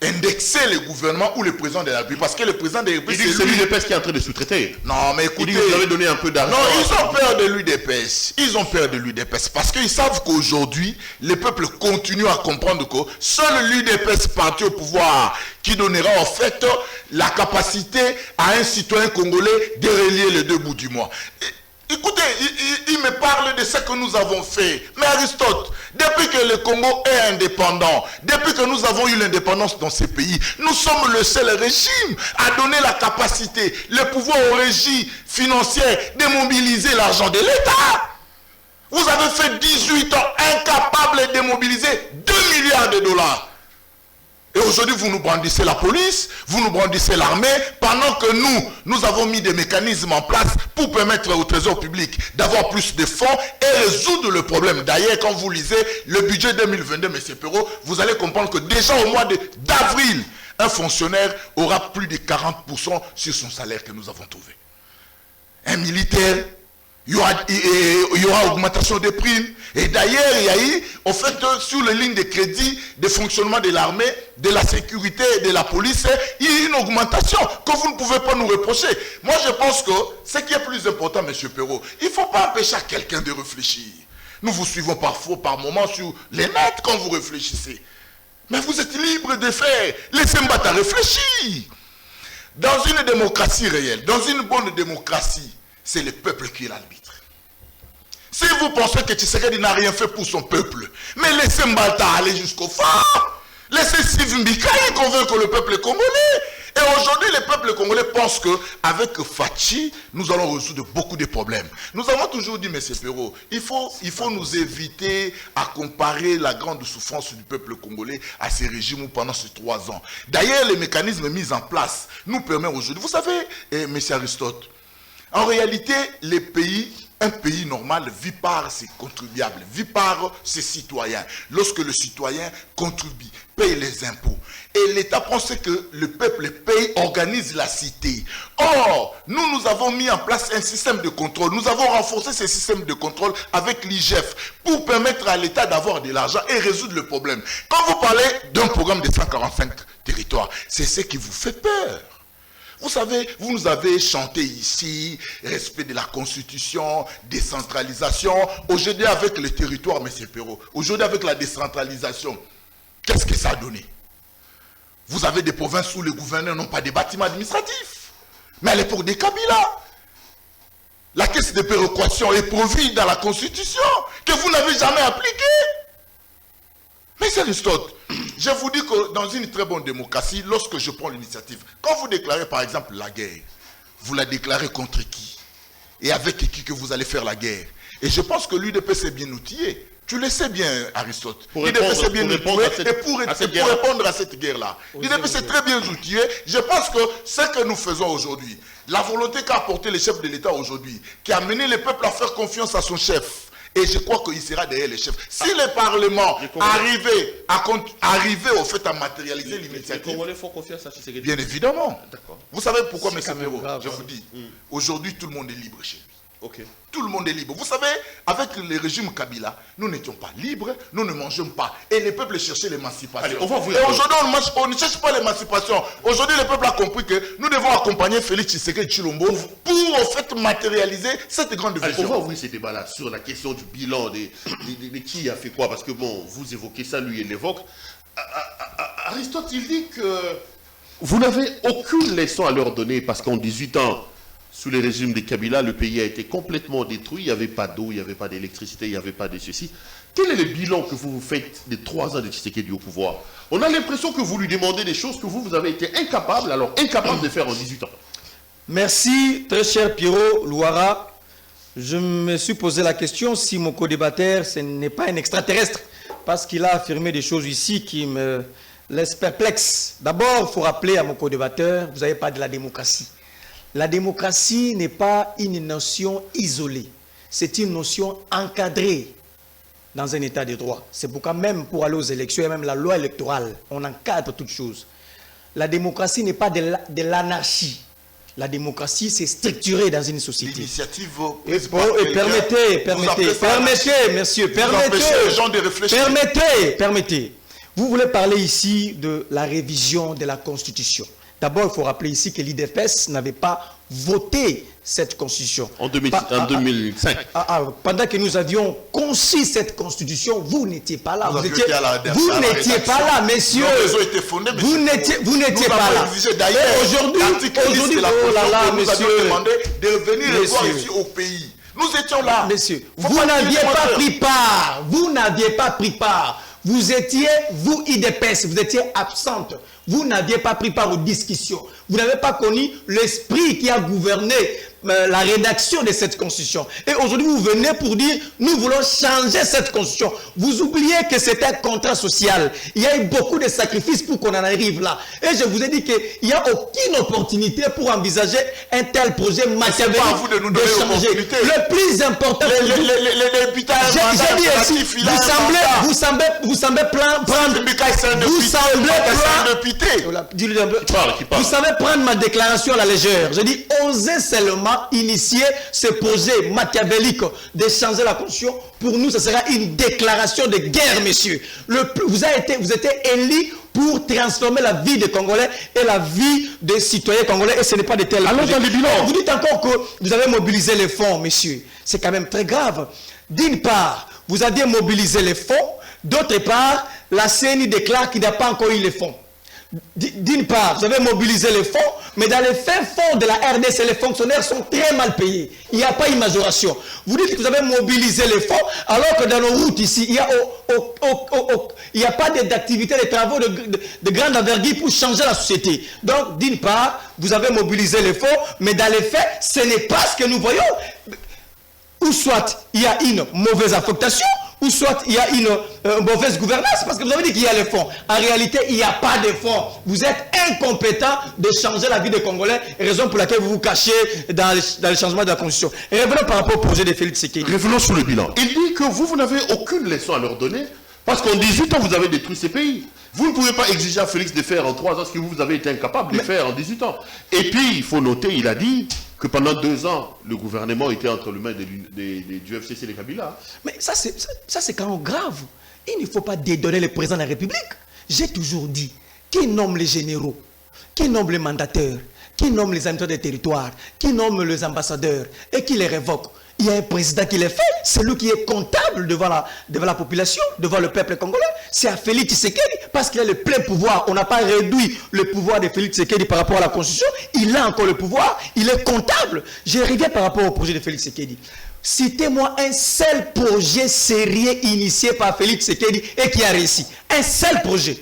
indexer le gouvernement ou le président de la République. Parce que le président de la République, c'est l'UDPS qui est en train de sous-traiter. Non, mais écoutez... Il dit que vous avez donné un peu d'argent. Non, ils ont peur de l'UDPS. Ils ont peur de l'UDPS. Parce qu'ils savent qu'aujourd'hui, le peuple continue à comprendre que seul l'UDPS parti au pouvoir qui donnera en fait la capacité à un citoyen congolais de relier les deux bouts du mois. Écoutez, il me parle de ce que nous avons fait. Mais Aristote, depuis que le Congo est indépendant, depuis que nous avons eu l'indépendance dans ces pays, nous sommes le seul régime à donner la capacité, le pouvoir aux régies financières de mobiliser l'argent de l'État. Vous avez fait 18 ans incapables de mobiliser 2 milliards de dollars. Et aujourd'hui, vous nous brandissez la police, vous nous brandissez l'armée, pendant que nous avons mis des mécanismes en place pour permettre au trésor public d'avoir plus de fonds et résoudre le problème. D'ailleurs, quand vous lisez le budget 2022, M. Perrault, vous allez comprendre que déjà au mois d'avril, un fonctionnaire aura plus de 40% sur son salaire que nous avons trouvé. Un militaire, il y aura augmentation des primes. Et d'ailleurs, il y a eu, en fait, sur les lignes de crédit de fonctionnement de l'armée, de la sécurité et de la police, il y a eu une augmentation que vous ne pouvez pas nous reprocher. Moi, je pense que ce qui est plus important, M. Perrault, il ne faut pas empêcher quelqu'un de réfléchir. Nous vous suivons parfois, par moments, sur les nets quand vous réfléchissez. Mais vous êtes libre de faire. Laissez Mbata réfléchir. Dans une démocratie réelle, dans une bonne démocratie, c'est le peuple qui est l'arbitre. Si vous pensez que Tshisekedi n'a rien fait pour son peuple, mais laissez Mbata aller jusqu'au fond. Laissez Steve Mbika convaincre le peuple congolais. Et aujourd'hui, le peuple congolais pense qu'avec Fachi, nous allons résoudre beaucoup de problèmes. Nous avons toujours dit, M. Perrault, il faut nous éviter à comparer la grande souffrance du peuple congolais à ces régimes pendant ces 3 ans. D'ailleurs, les mécanismes mis en place nous permettent aujourd'hui. Vous savez, M. Aristote, en réalité, un pays normal vit par ses contribuables, vit par ses citoyens. Lorsque le citoyen contribue, paye les impôts, et l'État pense que le peuple paye, organise la cité. Or, nous avons mis en place un système de contrôle. Nous avons renforcé ce système de contrôle avec l'IGF pour permettre à l'État d'avoir de l'argent et résoudre le problème. Quand vous parlez d'un programme de 145 territoires, c'est ce qui vous fait peur. Vous savez, vous nous avez chanté ici, respect de la Constitution, décentralisation. Aujourd'hui, avec le territoire, M. Perrault, aujourd'hui, avec la décentralisation, qu'est-ce que ça a donné? Vous avez des provinces où les gouverneurs n'ont pas de bâtiments administratifs. Mais à l'époque des Kabila, la caisse de péréquation est prévue dans la Constitution, que vous n'avez jamais appliquée. Mais c'est Aristote. Je vous dis que dans une très bonne démocratie, lorsque je prends l'initiative, quand vous déclarez par exemple la guerre, vous la déclarez contre qui? Et avec qui que vous allez faire la guerre? Et je pense que l'UDPS est bien outillé. Tu le sais bien, Aristote. L'UDPS est bien outillé pour répondre à cette guerre-là. L'UDPS est très bien outillé. Je pense que ce que nous faisons aujourd'hui, la volonté qu'a apporté le chef de l'État aujourd'hui, qui a mené le peuple à faire confiance à son chef, et je crois qu'il sera derrière les chefs. Si le Parlement arrivait au fait à matérialiser l'initiative... Les Congolais font confiance à Tshisekedi. Bien évidemment. Vous savez pourquoi, M. Perrault? Je vous dis, aujourd'hui, tout le monde est libre chez lui. Okay. Tout le monde est libre. Vous savez, avec le régime Kabila, nous n'étions pas libres, nous ne mangeons pas. Et le peuple cherchait l'émancipation. Et aujourd'hui, on ne cherche pas l'émancipation. Aujourd'hui, le peuple a compris que nous devons accompagner Félix Tshisekedi Tshilombo pour en fait matérialiser cette grande vision. On va ouvrir ce débat-là sur la question du bilan de qui a fait quoi. Parce que bon, vous évoquez ça, lui il l'évoque. Aristote, il dit que vous n'avez aucune leçon à leur donner parce qu'en 18 ans, sous le régime de Kabila, le pays a été complètement détruit. Il n'y avait pas d'eau, il n'y avait pas d'électricité, il n'y avait pas de ceci. Quel est le bilan que vous faites des 3 ans de Tshisekedi au pouvoir? On a l'impression que vous lui demandez des choses que vous avez été incapable de faire en 18 ans. Merci, très cher Pierrot Louara. Je me suis posé la question si mon co-débatteur, ce n'est pas un extraterrestre, parce qu'il a affirmé des choses ici qui me laissent perplexe. D'abord, il faut rappeler à mon co-débatteur, vous n'avez pas de la démocratie. La démocratie n'est pas une notion isolée. C'est une notion encadrée dans un état de droit. C'est pourquoi même pour aller aux élections, et même la loi électorale, on encadre toutes choses. La démocratie n'est pas de l'anarchie. La démocratie, c'est structuré dans une société. L'initiative permettez, messieurs, les gens de réfléchir. Permettez. Vous voulez parler ici de la révision de la Constitution. D'abord, il faut rappeler ici que l'IDPS n'avait pas voté cette Constitution. En 2005. Pendant que nous avions conçu cette Constitution, vous n'étiez pas là. Vous n'étiez pas là, messieurs. Vous n'étiez pas là. Et aujourd'hui, oh là là, nous avions demandé de venir les voir ici au pays. Nous étions là. Messieurs, vous n'aviez pas pris part. Vous n'aviez pas pris part. Vous étiez, vous IDPS, vous étiez absente. Vous n'aviez pas pris part aux discussions. Vous n'avez pas connu l'esprit qui a gouverné la rédaction de cette constitution. Et aujourd'hui, vous venez pour dire, nous voulons changer cette constitution. Vous oubliez que c'est un contrat social. Il y a eu beaucoup de sacrifices pour qu'on en arrive là. Et je vous ai dit qu'il n'y a aucune opportunité pour envisager un tel projet machiavélique de changer. Le plus important, vous semblez prendre ma déclaration à la légère. Je dis, osez seulement initier ce projet machiavélique de changer la constitution. Pour nous, ce sera une déclaration de guerre, messieurs. Vous êtes élus pour transformer la vie des Congolais et la vie des citoyens congolais. Et ce n'est pas de tels projets. Vous dites encore que vous avez mobilisé les fonds, messieurs. C'est quand même très grave. D'une part, vous aviez mobilisé les fonds. D'autre part, la CENI déclare qu'il n'a pas encore eu les fonds. D'une part, vous avez mobilisé les fonds, mais dans les fins fonds de la RDC, les fonctionnaires sont très mal payés. Il n'y a pas une majoration. Vous dites que vous avez mobilisé les fonds, alors que dans nos routes ici, il n'y a pas d'activité, de travaux de grande envergure pour changer la société. Donc, d'une part, vous avez mobilisé les fonds, mais dans les faits, ce n'est pas ce que nous voyons. Ou soit, il y a une mauvaise affectation, ou soit il y a une mauvaise gouvernance, parce que vous avez dit qu'il y a les fonds. En réalité, il n'y a pas de fonds. Vous êtes incompétent de changer la vie des Congolais, raison pour laquelle vous vous cachez dans le changement de la Constitution. Et revenons par rapport au projet de Félix Tshisekedi. Revenons sur le bilan. Il dit que vous n'avez aucune leçon à leur donner, parce qu'en 18 ans, vous avez détruit ces pays. Vous ne pouvez pas exiger à Félix de faire en 3 ans ce que vous avez été incapable de faire en 18 ans. Et puis, il faut noter, il a dit que pendant 2 ans, le gouvernement était entre les mains du FCC et de Kabila. Mais ça, c'est quand même grave. Il ne faut pas dédonner le président de la République. J'ai toujours dit, qui nomme les généraux, qui nomme les mandataires, qui nomme les administrateurs des territoires, qui nomme les ambassadeurs et qui les révoque. Il y a un président qui les fait, c'est lui qui est comptable devant la population, devant le peuple congolais. C'est à Félix Tshisekedi, parce qu'il a le plein pouvoir. On n'a pas réduit le pouvoir de Félix Tshisekedi par rapport à la Constitution. Il a encore le pouvoir, il est comptable. Je reviens par rapport au projet de Félix Tshisekedi. Citez-moi un seul projet sérieux initié par Félix Tshisekedi et qui a réussi. Un seul projet.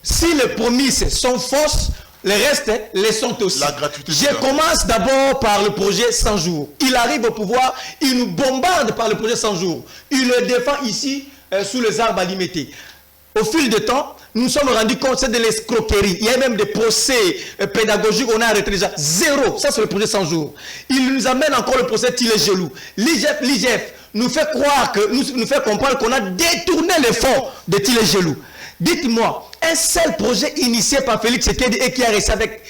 Si les promesses sont fausses, les restes les sont aussi. Je commence d'abord par le projet 100 jours. Il arrive au pouvoir, il nous bombarde par le projet 100 jours. Il le défend ici sous les arbres à limiter. Au fil du temps, nous nous sommes rendus compte que c'est de l'escroquerie. Il y a même des procès pédagogiques, on a arrêté déjà. 0. Ça, c'est le projet 100 jours. Il nous amène encore le procès Tilé-Gelou. L'IGF nous fait croire, nous fait comprendre qu'on a détourné les fonds de Tilé-Gelou. Dites-moi, un seul projet initié par Félix Tshisekedi et qui a réussi avec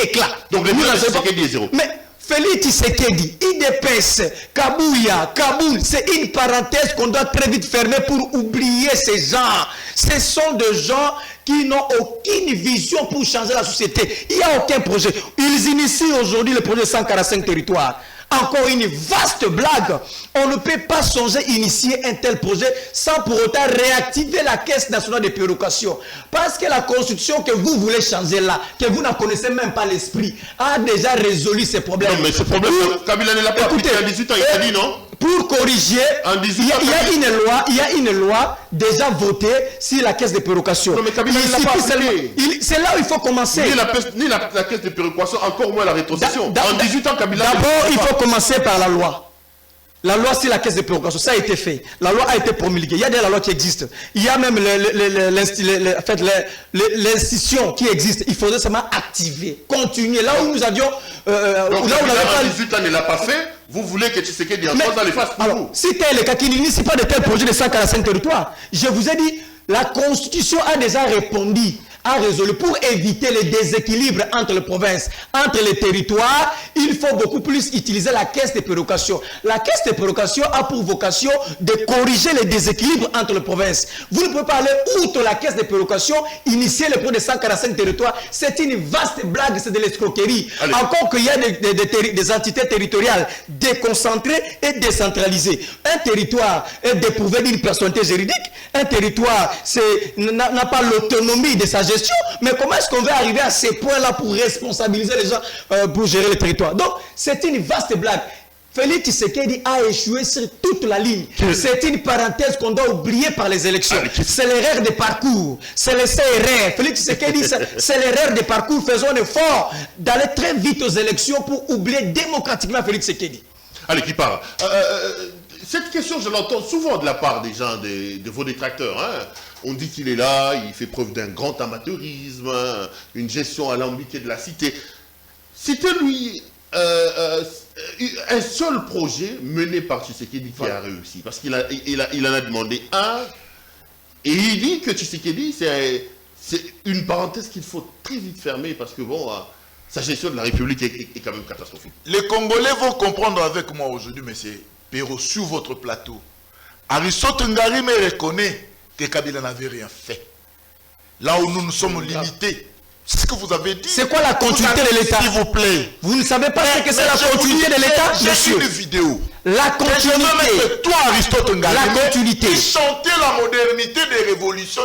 éclat. Donc le projet Tshisekedi est 0. Mais Félix Tshisekedi, IDPS, Kabouya, Kaboul, c'est une parenthèse qu'on doit très vite fermer pour oublier ces gens. Ce sont des gens qui n'ont aucune vision pour changer la société. Il n'y a aucun projet. Ils initient aujourd'hui le projet 145 territoires. Encore une vaste blague. On ne peut pas songer initier un tel projet sans pour autant réactiver la Caisse nationale de péréquation. Parce que la constitution que vous voulez changer là, que vous n'en connaissez même pas l'esprit, a déjà résolu ces problèmes. Non, mais ce problème, Kabila ne l'a pas appliqué en 18 ans, il a dit non. Pour corriger, il y a une loi déjà votée sur la caisse de péréquation. Non, mais Kabila ne l'a pas appliqué. C'est là où il faut commencer. Ni la caisse de péréquation, encore moins la rétrocession. En 18 ans, Kabila... D'abord, il faut commencer par la loi. La loi sur la caisse de péréquation, ça a été fait. La loi a été promulguée. Il y a déjà la loi qui existe. Il y a même l'institution qui existe. Il faudrait seulement activer, continuer. Là où nous avions... Donc, là où en 18 ans ne l'a pas fait, vous voulez que Tshisekedi en 3 ans les fasse pour vous. Si tel est le cas, qu'il n'initie pas de tel projet de 145 territoires, je vous ai dit, la Constitution a déjà répondu a résolu pour éviter les déséquilibres entre les provinces, entre les territoires, il faut beaucoup plus utiliser la caisse de péréquation. La caisse de péréquation a pour vocation de corriger les déséquilibres entre les provinces. Vous ne pouvez pas aller outre la caisse de péréquation, initier le projet de 145 territoires. C'est une vaste blague, c'est de l'escroquerie. Encore qu'il y a des entités territoriales déconcentrées et décentralisées. Un territoire est dépourvu d'une personnalité juridique. Un territoire n'a pas l'autonomie de sa gestion. Mais comment est-ce qu'on va arriver à ces points-là pour responsabiliser les gens pour gérer le territoire? Donc, c'est une vaste blague. Félix Tshisekedi a échoué sur toute la ligne. C'est une parenthèse qu'on doit oublier par les élections. C'est l'erreur de parcours. C'est le CRR. Félix Tshisekedi, c'est l'erreur de parcours. Faisons un effort d'aller très vite aux élections pour oublier démocratiquement Félix Tshisekedi. Allez, qui parle? Cette question, je l'entends souvent de la part des gens, de vos détracteurs. Hein. On dit qu'il est là, il fait preuve d'un grand amateurisme, hein, une gestion alambiquée de la cité. C'était lui un seul projet mené par Tshisekedi qui a réussi. Parce qu'il en a demandé un. Et il dit que Tshisekedi, c'est une parenthèse qu'il faut très vite fermer parce que bon, sa gestion de la République est quand même catastrophique. Les Congolais vont comprendre avec moi aujourd'hui, monsieur Perrault, sur votre plateau. Aristote Ngari me reconnaît que Kabila n'avait rien fait. Là où nous sommes limités. C'est ce que vous avez dit. C'est quoi la continuité de l'État? S'il vous plaît. Vous ne savez pas ce que c'est la continuité de l'État, monsieur? J'ai une vidéo. La continuité. Toi, Aristote Ngari, la continuité. Qui chantait la modernité des révolutions,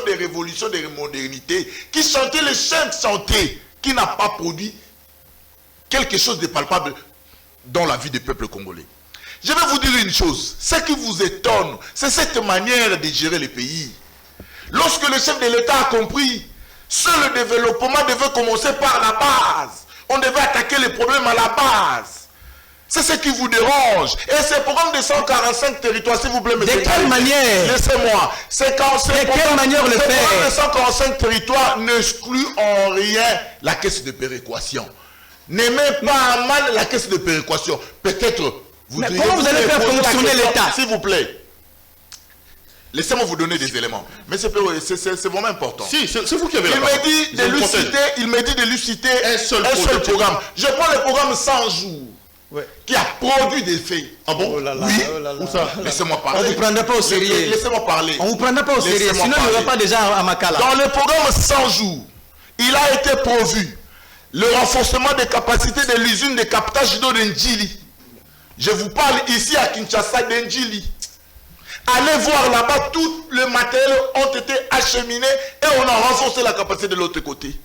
des modernités. Qui chantait les 5 chantés. Qui n'a pas produit quelque chose de palpable dans la vie des peuples congolais. Je vais vous dire une chose. Ce qui vous étonne, c'est cette manière de gérer le pays. Lorsque le chef de l'État a compris, seul le développement devait commencer par la base. On devait attaquer les problèmes à la base. C'est ce qui vous dérange. Et ce programme de 145 territoires, s'il vous plaît, de quelle manière? Laissez-moi. C'est quand ce programme de 145 territoires n'exclut en rien la caisse de péréquation. N'aimez pas mal la caisse de péréquation. Peut-être mais comment vous allez faire fonctionner l'État? S'il vous plaît. Laissez-moi vous donner des éléments. Mais c'est vraiment important. Si, c'est vous qui avez la parole. Il me dit de lui citer un seul programme. Je prends le programme 100 jours. Ouais. Qui a produit des faits. Ah bon? Oui. Où ça? Laissez-moi parler. On ne vous prendra pas au sérieux. Laissez-moi parler. On ne vous prendra pas au sérieux. Sinon, il n'y aura pas déjà à Makala. Dans le programme 100 jours, il a été prévu le renforcement des capacités de l'usine de captage d'eau d'Ndjili. Je vous parle ici à Kinshasa d'Ndjili. Allez voir là-bas, tout le matériel ont été acheminés et on a renforcé la capacité de l'autre côté.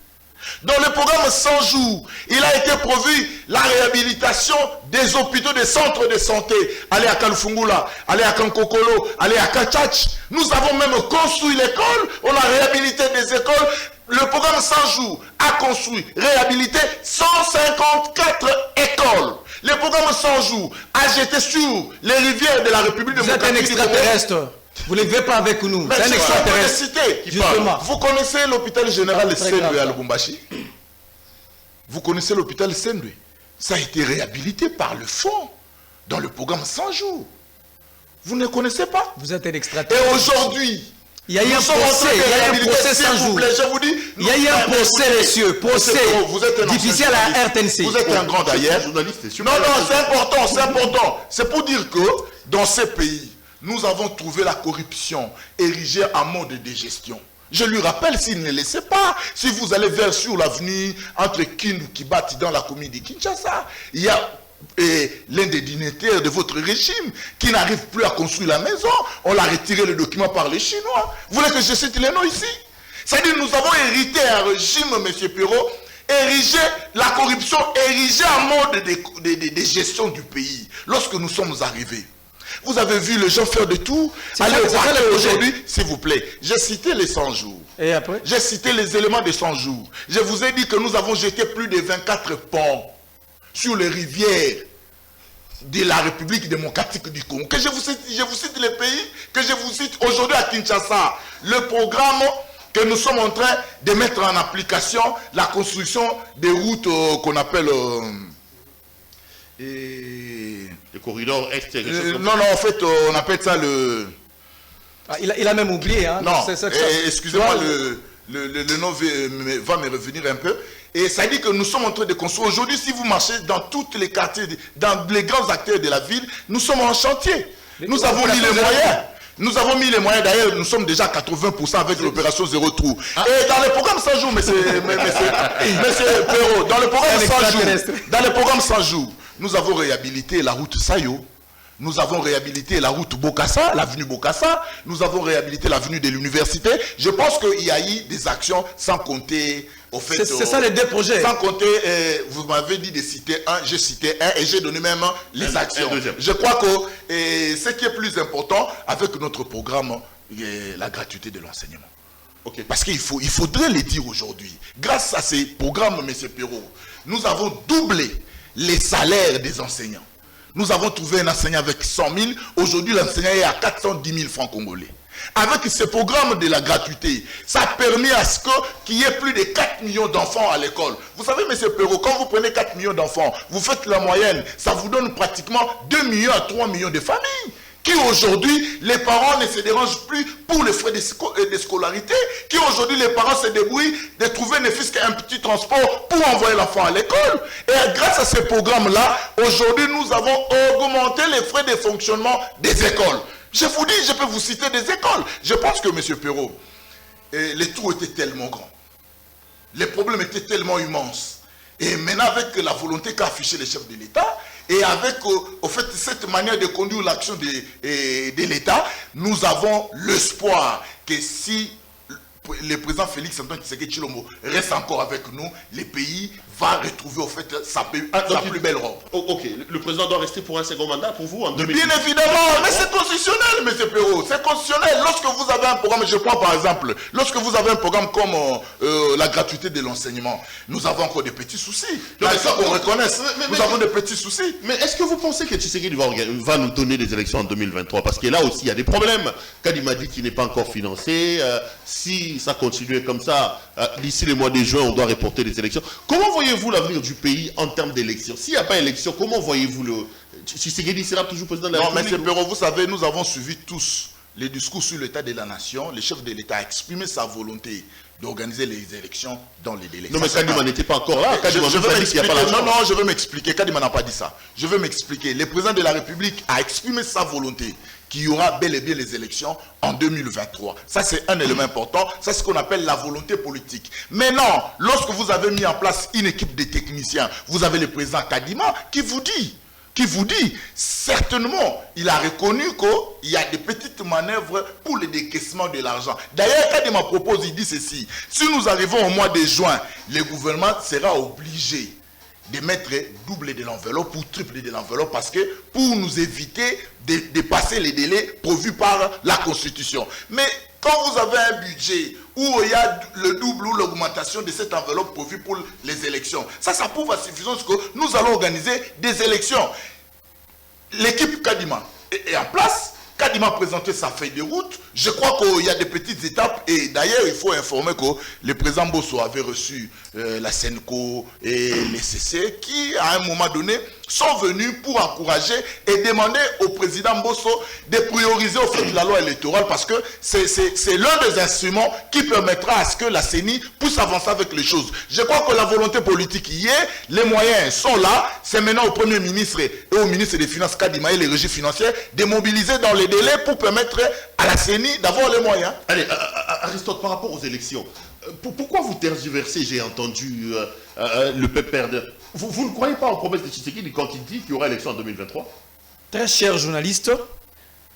Dans le programme 100 jours, il a été prévu la réhabilitation des hôpitaux, des centres de santé. Allez à Kalfungula, allez à Kankokolo, allez à Kachach. Nous avons même construit l'école, on a réhabilité des écoles. Le programme 100 jours a construit, réhabilité 154 écoles. Le programme 100 jours a jeté sur les rivières de la République démocratique. Vous êtes un extraterrestre. Vous ne vivez pas avec nous. C'est un extraterrestre. Vous connaissez l'hôpital général de Sendwe à Lubumbashi? Vous connaissez l'hôpital Sendwe? Ça a été réhabilité par le fonds dans le programme 100 jours. Vous ne connaissez pas? Vous êtes un extraterrestre. Et aujourd'hui, il y a eu un procès, il y a eu un procès 100 jours. Je vous dis, il y a eu un procès, messieurs, procès difficile à la RTNC. Vous êtes un grand d'ailleurs. Non, c'est important, c'est important. C'est pour dire que dans ces pays, nous avons trouvé la corruption érigée en mode de gestion. Je lui rappelle, s'il ne le sait pas, si vous allez vers sur l'avenue entre Kindu et Kibati dans la commune de Kinshasa, il y a l'un des dignitaires de votre régime qui n'arrive plus à construire la maison. On l'a retiré le document par les Chinois. Vous voulez que je cite les noms ici? C'est-à-dire que nous avons hérité un régime, M. Perrault, érigé, la corruption érigée en mode de gestion du pays. Lorsque nous sommes arrivés, vous avez vu les gens faire de tout. Allez au parquet aujourd'hui, s'il vous plaît. J'ai cité les 100 jours. Et après? J'ai cité les éléments des 100 jours. Je vous ai dit que nous avons jeté plus de 24 ponts sur les rivières de la République démocratique du Congo. Que je vous cite les pays, que je vous cite aujourd'hui à Kinshasa. Le programme que nous sommes en train de mettre en application, la construction des routes qu'on appelle... le corridor est... non, en fait, on appelle ça le... Ah, il a même oublié. Hein, non, excusez-moi, le nom va me revenir un peu. Et ça dit que nous sommes en train de construire. Aujourd'hui, si vous marchez dans tous les quartiers, dans les grands acteurs de la ville, nous sommes en chantier. Nous avons mis les moyens. Nous avons mis les moyens, d'ailleurs, nous sommes déjà à 80% avec l'opération Zéro Trou. Et dans le programme 100 jours, monsieur Perrault, dans le programme 100 jours, nous avons réhabilité la route Sayo. Nous avons réhabilité la route Bokassa, l'avenue Bokassa. Nous avons réhabilité l'avenue de l'université. Je pense qu'il y a eu des actions sans compter. Au fait, c'est ça les deux projets. Sans compter, vous m'avez dit de citer un, j'ai cité un et j'ai donné même les actions. Je crois que ce qui est plus important avec notre programme, la gratuité de l'enseignement. Okay. Parce qu'il faudrait le dire aujourd'hui. Grâce à ces programmes, M. Perrault, nous avons doublé les salaires des enseignants. Nous avons trouvé un enseignant avec 100 000. Aujourd'hui, l'enseignant est à 410 000 francs congolais. Avec ce programme de la gratuité, ça a permis à ce qu'il y ait plus de 4 millions d'enfants à l'école. Vous savez, M. Perrault, quand vous prenez 4 millions d'enfants, vous faites la moyenne, ça vous donne pratiquement 2 millions à 3 millions de familles. Qui aujourd'hui, les parents ne se dérangent plus pour les frais de scolarité, qui aujourd'hui, les parents se débrouillent de trouver ne fût-ce qu'un petit transport pour envoyer l'enfant à l'école. Et grâce à ce programme-là, aujourd'hui, nous avons augmenté les frais de fonctionnement des écoles. Je vous dis, je peux vous citer des écoles. Je pense que, M. Perrault, les trous étaient tellement grands. Les problèmes étaient tellement immenses. Et maintenant, avec la volonté qu'a affiché les chefs de l'État, et avec au fait, cette manière de conduire l'action de l'État, nous avons l'espoir que si le président Félix Antoine Tshisekedi Tshilombo reste encore avec nous, le pays va retrouver au fait sa plus belle robe. Ok, le président doit rester pour un second mandat pour vous en 2020. Bien évidemment, mais c'est constitutionnel, M. Perrault, c'est constitutionnel. Lorsque vous avez un programme, je prends par exemple, lorsque vous avez un programme comme la gratuité de l'enseignement, nous avons encore des petits soucis. Donc, ça qu'on reconnaisse, nous avons des petits soucis. Mais est-ce que vous pensez que Tshisekedi va nous donner des élections en 2023? Parce que là aussi, il y a des problèmes. Kadima dit qu'il n'est pas encore financé. Si ça continue comme ça, d'ici le mois de juin, on doit reporter les élections. Comment voyez-vous l'avenir du pays en termes d'élections? S'il n'y a pas d'élection, comment voyez-vous le... Tshisekedi sera toujours président de la République? Non, M. Perrault, vous savez, nous avons suivi tous les discours sur l'état de la nation. Le chef de l'État a exprimé sa volonté d'organiser les élections dans les délais. Non, mais Kadima n'était pas encore là. Je veux m'expliquer. Kadima n'a pas dit ça. Je veux m'expliquer. Le président de la République a exprimé sa volonté qu'il y aura bel et bien les élections en 2023. Ça, c'est un élément important. Ça, c'est ce qu'on appelle la volonté politique. Maintenant, lorsque vous avez mis en place une équipe de techniciens, vous avez le président Kadima qui vous dit, certainement, il a reconnu qu'il y a des petites manœuvres pour le décaissement de l'argent. D'ailleurs, Kadima propose, il dit ceci, si nous arrivons au mois de juin, le gouvernement sera obligé de mettre double de l'enveloppe ou triple de l'enveloppe parce que pour nous éviter de dépasser les délais prévus par la Constitution. Mais quand vous avez un budget où il y a le double ou l'augmentation de cette enveloppe prévue pour les élections, ça prouve à suffisance que nous allons organiser des élections. L'équipe Kadima est en place. Kadima a présenté sa feuille de route. Je crois qu'il y a des petites étapes. Et d'ailleurs, il faut informer que le président Bosso avait reçu la Senco et les CC qui, à un moment donné, sont venus pour encourager et demander au président Bosso de prioriser au fait la loi électorale parce que c'est l'un des instruments qui permettra à ce que la CENI puisse avancer avec les choses. Je crois que la volonté politique y est, les moyens sont là. C'est maintenant au Premier ministre et au ministre des Finances Kadima et les régies financières de mobiliser dans les délais pour permettre à la CENI d'avoir les moyens. Allez, Aristote, par rapport aux élections, pourquoi vous tergiversez, j'ai entendu le PPRD? Vous ne croyez pas en promesse de Tshisekedi quand il dit qu'il y aura élection en 2023? Très cher journaliste,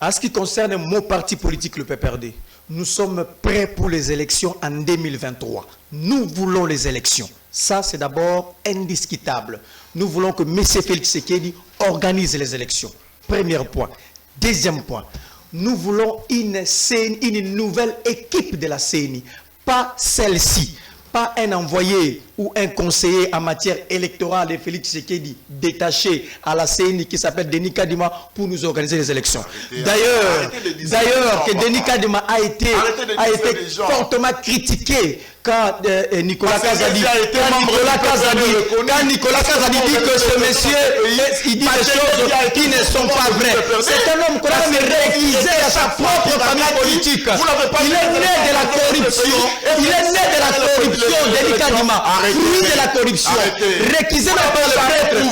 en ce qui concerne mon parti politique, le PPRD, nous sommes prêts pour les élections en 2023. Nous voulons les élections. Ça, c'est d'abord indiscutable. Nous voulons que M. Félix Tshisekedi organise les élections. Premier point. Deuxième point. Nous voulons une nouvelle équipe de la CENI. Pas celle-ci. Pas un envoyé ou un conseiller en matière électorale de Félix Tshisekedi détaché à la CENI qui s'appelle Denis Kadima pour nous organiser les élections. D'ailleurs, que Denis Kadima a été fortement critiqué quand Nicolas Parce que Kazadi Messi a été membre du quand Nicolas Kazadi dit que ce monsieur il dit des choses qui ne sont pas vraies. C'est un homme qu'on a même révisé à sa propre famille politique. Il est né de la corruption. Il est né de la corruption d'Eli Kadima. Fruit de la corruption. Réquisé par le prêtre. Et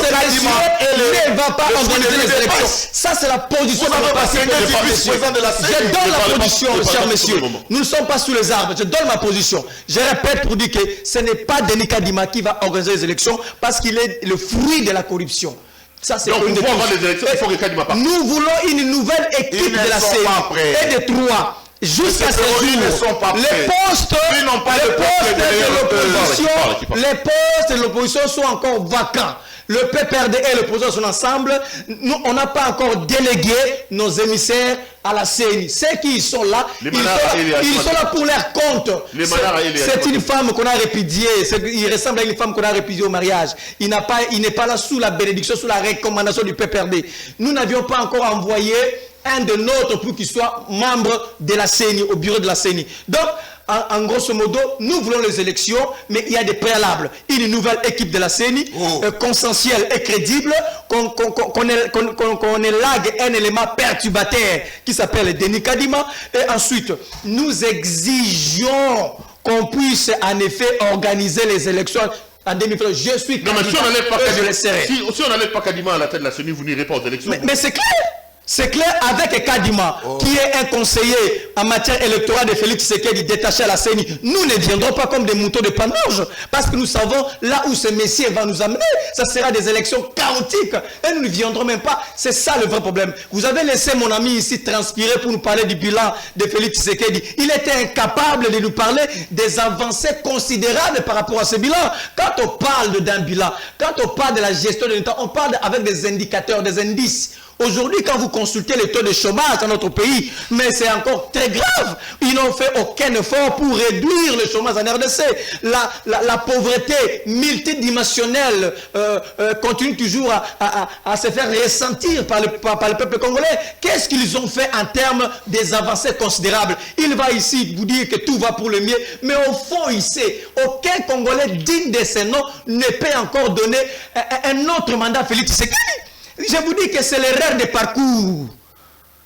ce monsieur ne va pas organiser les élections. Ça c'est la position de mon parti. Je donne la position, cher monsieur. Nous ne sommes pas sous les arbres. Je donne ma position. Je répète pour dire que ce n'est pas Denis Kadima qui va organiser les élections parce qu'il est le fruit de la corruption. Ça, c'est donc, il faut avoir les élections, il faut que Kadima parte. Nous voulons une nouvelle équipe de la CENI et de 3. Jusqu'à ce jour, les postes de l'opposition sont encore vacants. Le PPRD et l'opposition sont ensemble. Nous, on n'a pas encore délégué nos émissaires à la CENI. Ceux qui sont là, ils sont là pour leur compte. C'est une femme qu'on a répudiée. Il ressemble à une femme qu'on a répudiée au mariage. Il n'est pas là sous la bénédiction, sous la recommandation du PPRD. Nous n'avions pas encore envoyé un de nôtres pour qu'il soit membre de la CENI, au bureau de la CENI. Donc, en grosso modo, nous voulons les élections, mais il y a des préalables. Une nouvelle équipe de la CENI, consensuelle et crédible, qu'on élague un élément perturbateur qui s'appelle Denis Kadima. Et ensuite, nous exigeons qu'on puisse en effet organiser les élections en 2020. Je suis candidat, je le serai. Si on n'enlève pas Kadima à la tête de la CENI, vous n'irez pas aux élections. Mais c'est clair. C'est clair avec Kadima, qui est un conseiller en matière électorale de Félix Tshisekedi détaché à la CENI. Nous ne viendrons pas comme des moutons de panurge, parce que nous savons là où ce messier va nous amener. Ça sera des élections chaotiques. Et nous ne viendrons même pas. C'est ça le vrai problème. Vous avez laissé mon ami ici transpirer pour nous parler du bilan de Félix Tshisekedi. Il était incapable de nous parler des avancées considérables par rapport à ce bilan. Quand on parle d'un bilan, quand on parle de la gestion de l'État, on parle avec des indicateurs, des indices. Aujourd'hui, quand vous consultez les taux de chômage dans notre pays, mais c'est encore très grave. Ils n'ont fait aucun effort pour réduire le chômage en RDC. La pauvreté multidimensionnelle continue toujours à se faire ressentir par le peuple congolais. Qu'est-ce qu'ils ont fait en termes des avancées considérables? Il va ici vous dire que tout va pour le mieux, mais au fond, il sait, aucun Congolais digne de ce nom ne peut encore donner un autre mandat à Félix Tshisekedi. Je vous dis que c'est l'erreur de parcours.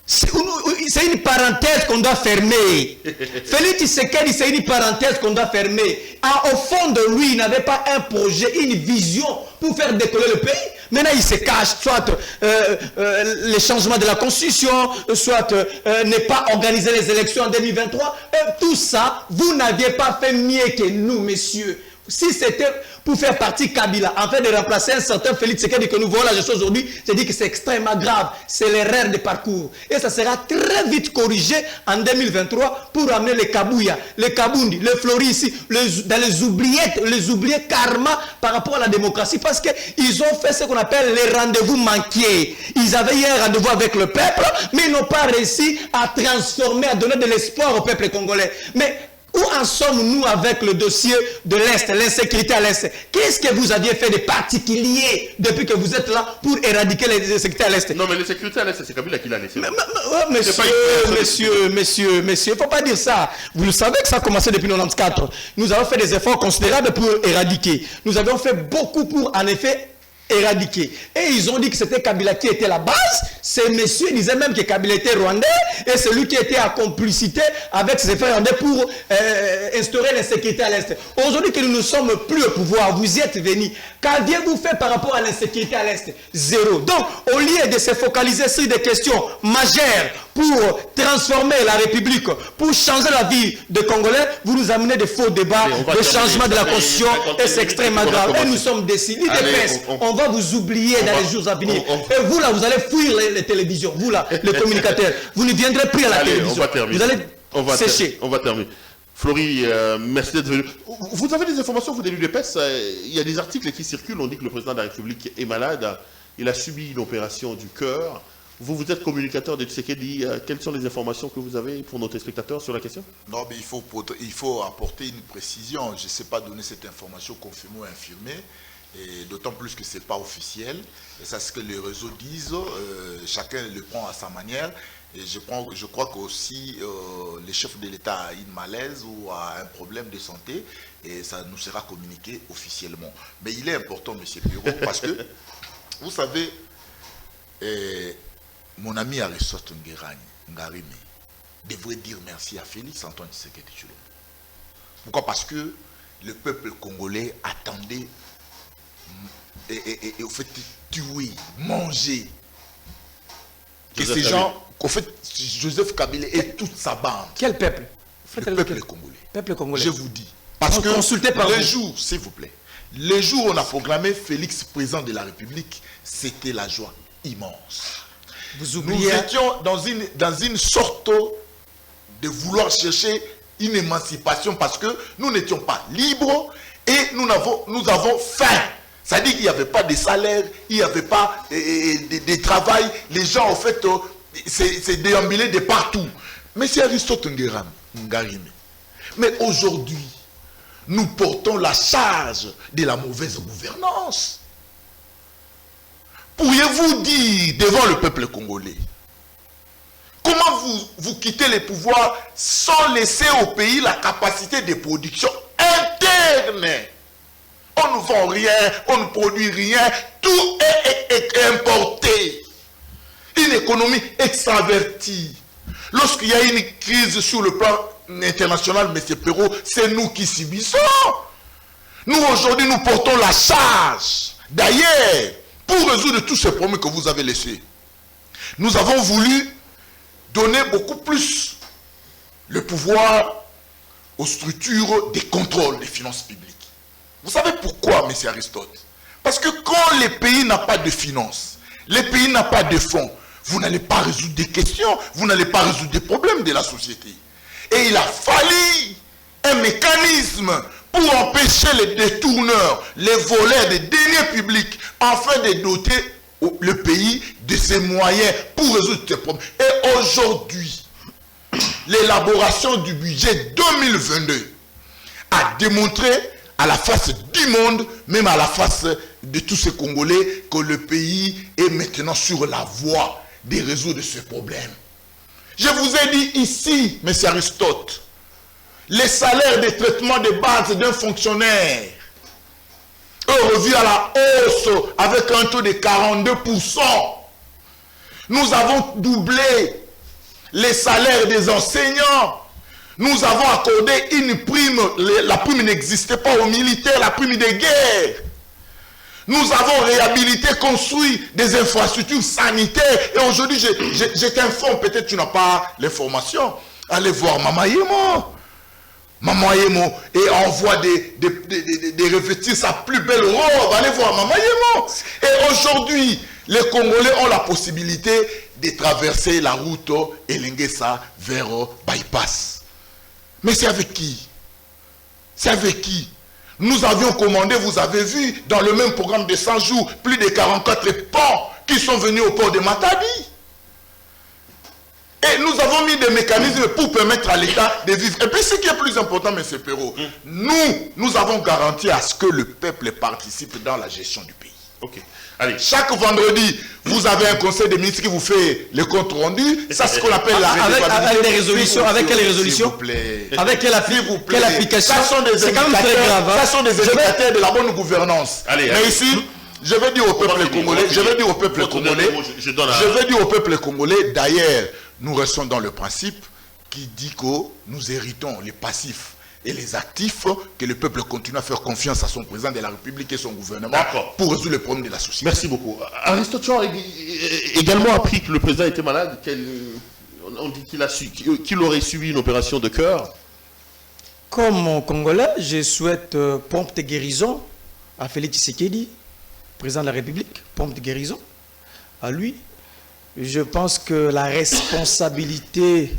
C'est une parenthèse qu'on doit fermer. Félix Tshisekedi, c'est une parenthèse qu'on doit fermer. Au fond de lui, il n'avait pas un projet, une vision pour faire décoller le pays. Maintenant, il se cache, soit les changements de la Constitution, soit ne pas organiser les élections en 2023. Tout ça, vous n'aviez pas fait mieux que nous, messieurs. Si c'était pour faire partie Kabila, en fait de remplacer un certain Félix Tshisekedi que nous voyons la gestion aujourd'hui, je dis que c'est extrêmement grave. C'est l'erreur de parcours. Et ça sera très vite corrigé en 2023 pour amener les Kabouya, les Kabundi, les Floris, dans les oubliés karma par rapport à la démocratie. Parce qu'ils ont fait ce qu'on appelle les rendez-vous manqués. Ils avaient eu un rendez-vous avec le peuple, mais ils n'ont pas réussi à transformer, à donner de l'espoir au peuple congolais. Mais où en sommes-nous avec le dossier de l'Est, l'insécurité à l'Est? Qu'est-ce que vous aviez fait de particulier depuis que vous êtes là pour éradiquer l'insécurité à l'Est? Non, mais l'insécurité à l'Est, c'est Kabila qui l'a laissé. Monsieur, il ne faut pas dire ça. Vous le savez que ça a commencé depuis 1994. Nous avons fait des efforts considérables pour éradiquer. Nous avons fait beaucoup pour, en effet, éradiquer. Et ils ont dit que c'était Kabila qui était la base. Ces messieurs disaient même que Kabila était rwandais et c'est lui qui était en complicité avec ses frères rwandais pour instaurer l'insécurité à l'Est. Aujourd'hui que nous ne sommes plus au pouvoir, vous y êtes venus. Qu'aviez-vous fait par rapport à l'insécurité à l'Est? Zéro. Donc, au lieu de se focaliser sur des questions majeures pour transformer la République, pour changer la vie des Congolais, vous nous amenez des faux débats, des changements de la Constitution, et c'est extrêmement grave. Et nous sommes décidés, on va vous oublier dans les jours à venir. Et vous là, vous allez fuir les télévisions, vous là, les communicateurs, vous ne viendrez plus à la télévision. Vous allez sécher. On va terminer. Florie, merci d'être venu. Vous avez des informations, vous, des l'UDPS, il y a des articles qui circulent, on dit que le président de la République est malade, il a subi une opération du cœur. Vous êtes communicateur de Tshisekedi, quelles sont les informations que vous avez pour nos téléspectateurs sur la question? Non, mais il faut apporter une précision. Je ne sais pas donner cette information confirmée ou infirmée, et d'autant plus que ce n'est pas officiel. Et ça, c'est ce que les réseaux disent, chacun le prend à sa manière. Et je crois qu'aussi le chef de l'État a une malaise ou a un problème de santé et ça nous sera communiqué officiellement. Mais il est important, M. Perrault, parce que, vous savez, mon ami Aristote Ngarime devrait dire merci à Félix Antoine Tshisekedi Tshilombo. Pourquoi? Parce que le peuple congolais attendait et au fait tuer, manger. Que ces gens, qu'au fait, Joseph Kabila et toute sa bande. Quel peuple? Le peuple congolais. Peuple congolais. Je vous dis. Parce que consultez par les jours, s'il vous plaît, les jours où on a proclamé Félix président de la République, c'était la joie immense. Vous oubliez... Nous étions dans une sorte de vouloir chercher une émancipation parce que nous n'étions pas libres et nous avons faim. C'est-à-dire qu'il n'y avait pas de salaire, il n'y avait pas de travail. Les gens, en fait, c'est déambulé de partout. Mais c'est Aristote Ngarime. Mais aujourd'hui, nous portons la charge de la mauvaise gouvernance. Pourriez-vous dire devant le peuple congolais, comment vous quittez les pouvoirs sans laisser au pays la capacité de production interne? On ne vend rien, on ne produit rien, tout est importé. Une économie extravertie. Lorsqu'il y a une crise sur le plan international, M. Perrault, c'est nous qui subissons. Nous, aujourd'hui, nous portons la charge. D'ailleurs, pour résoudre tous ces problèmes que vous avez laissés, nous avons voulu donner beaucoup plus le pouvoir aux structures de contrôle des finances publiques. Vous savez pourquoi, M. Aristote? Parce que quand le pays n'a pas de finances, le pays n'a pas de fonds, vous n'allez pas résoudre des questions, vous n'allez pas résoudre des problèmes de la société. Et il a fallu un mécanisme pour empêcher les détourneurs, les voleurs des deniers publics, afin de doter le pays de ses moyens pour résoudre ces problèmes. Et aujourd'hui, l'élaboration du budget 2022 a démontré à la face du monde, même à la face de tous ces Congolais, que le pays est maintenant sur la voie de résoudre ce problème. Je vous ai dit ici, M. Aristote, les salaires de traitement de base d'un fonctionnaire est revu à la hausse avec un taux de 42%. Nous avons doublé les salaires des enseignants. Nous avons accordé une prime, la prime n'existait pas aux militaires, la prime de guerre. Nous avons réhabilité, construit des infrastructures sanitaires. Et aujourd'hui, je t'informe, peut-être tu n'as pas l'information. Allez voir Mama Yemo. Mama Yemo et envoie des revêtir sa plus belle robe. Allez voir Mama Yemo. Et aujourd'hui, les Congolais ont la possibilité de traverser la route Elengesa vers Bypass. Mais c'est avec qui? C'est avec qui? Nous avions commandé, vous avez vu, dans le même programme de 100 jours, plus de 44 ponts qui sont venus au port de Matadi. Et nous avons mis des mécanismes pour permettre à l'État de vivre. Et puis ce qui est plus important, M. Perrault, nous avons garanti à ce que le peuple participe dans la gestion du pays. Ok. Allez. Chaque vendredi, vous avez un conseil des ministres qui vous fait le compte rendu. C'est ce qu'on appelle la avec des résolutions. Avec quelle résolution? S'il vous plaît. Avec quelle application? Ça sont des indicateurs, ça sont des indicateurs de la bonne gouvernance. Allez, mais ici, je vais dire au peuple congolais, je vais dire au peuple congolais, d'ailleurs, nous restons dans le principe qui dit que nous héritons les passifs et les actifs, que le peuple continue à faire confiance à son président de la République et son gouvernement pour résoudre les problèmes de la société. Merci beaucoup. Aristote, tu as également appris que le président était malade. On dit qu'il aurait subi une opération de cœur. Comme Congolais, je souhaite prompte guérison à Félix Tshisekedi, président de la République, prompte guérison à lui. Je pense que la responsabilité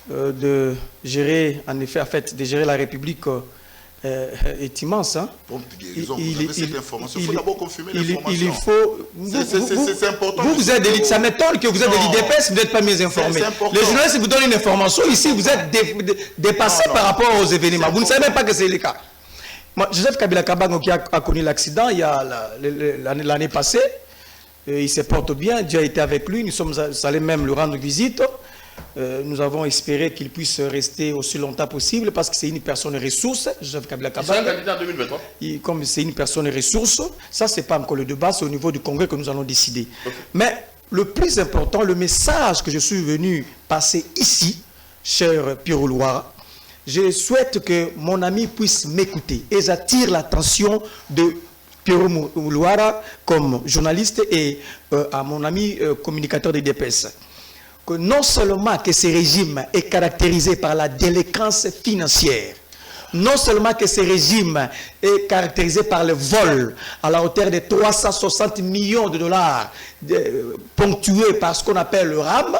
de gérer, en effet, de gérer la République est immense. Hein? Vous avez cette information. Il faut d'abord confirmer l'information. Il faut... C'est important. Vous êtes d'élite. Ça m'étonne que vous êtes de l'IDPS, vous n'êtes pas mieux informé. Les journalistes vous donnent une information. Ici, vous êtes dépassé par rapport aux événements. Vous ne savez même pas que c'est le cas. Moi, Joseph Kabila Kabango qui a connu l'accident il y a l'année passée, il se porte bien, Dieu a été avec lui, nous sommes allés même lui rendre visite. nous avons espéré qu'il puisse rester aussi longtemps possible parce que c'est une personne ressource, Joseph Kabila Kabange. Il sera candidat en 2023. Comme c'est une personne ressource, ça c'est pas encore le débat, c'est au niveau du Congrès que nous allons décider. Okay. Mais le plus important, le message que je suis venu passer ici, cher Pierrot Louara, je souhaite que mon ami puisse m'écouter et j'attire l'attention de Pierrot Louara comme journaliste et à mon ami communicateur des DPS. Que non seulement que ce régime est caractérisé par la délinquance financière, non seulement que ce régime est caractérisé par le vol à la hauteur de 360 millions de dollars ponctués par ce qu'on appelle le RAM,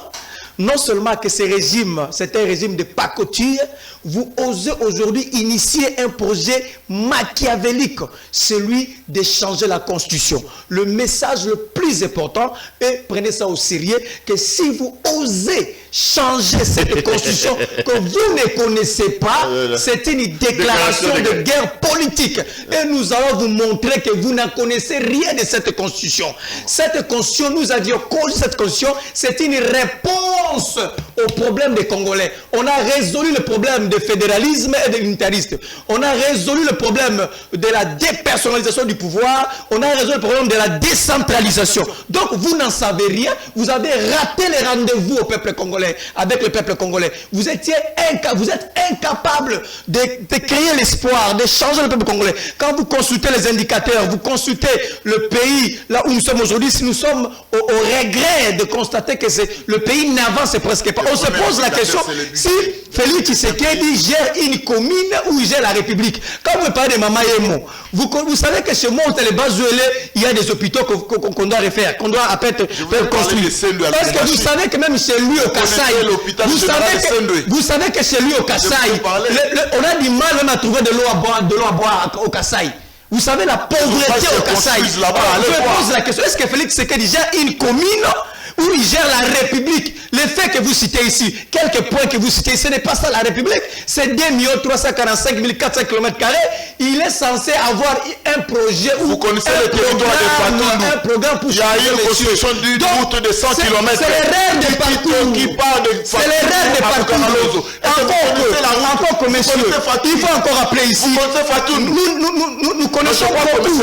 non seulement que ce régime, c'est un régime de pacotille, vous osez aujourd'hui initier un projet machiavélique, celui de changer la Constitution. Le message le plus important, et prenez ça au sérieux, que si vous osez changer cette Constitution que vous ne connaissez pas, c'est une déclaration de guerre politique. Et nous allons vous montrer que vous ne connaissez rien de cette Constitution. Cette Constitution, nous avions cause de cette Constitution, c'est une réponse au problème des Congolais. On a résolu le problème de fédéralisme et de l'unitarisme. On a résolu le problème de la dépersonnalisation du pouvoir. On a résolu le problème de la décentralisation. Donc vous n'en savez rien. Vous avez raté les rendez-vous au peuple congolais, avec le peuple congolais. Vous êtes incapable de créer l'espoir, de changer le peuple congolais. Quand vous consultez les indicateurs, vous consultez le pays, là où nous sommes aujourd'hui, si nous sommes au regret de constater que le pays n'avance presque pas. On se pose la question, si Félix Tshisekedi gère une commune ou il gère la République. Quand vous parlez de Mama Yemo, vous savez que chez moi, les bases il y a des hôpitaux qu'on doit refaire, qu'on doit faire construire. Parce que vous savez que même chez lui au Kassai, vous savez que chez lui au Kassai, on a du mal même à trouver de l'eau à boire au Kassai. Vous savez la pauvreté au Kassai. Je pose la question, est-ce que Félix Tshisekedi gère une commune où il gère la République? Les faits que vous citez ici, quelques points que vous citez ici, ce n'est pas ça la République. C'est 2 345 400 km². Il est censé avoir un projet où vous connaissez le territoire de Fatou. Il y a une construction d'une route de 100 km. C'est les rêves de Fatou qui parlent de Fatou. C'est les rêves de Fatou. Encore que monsieur, il faut encore appeler ici. Nous connaissons beaucoup.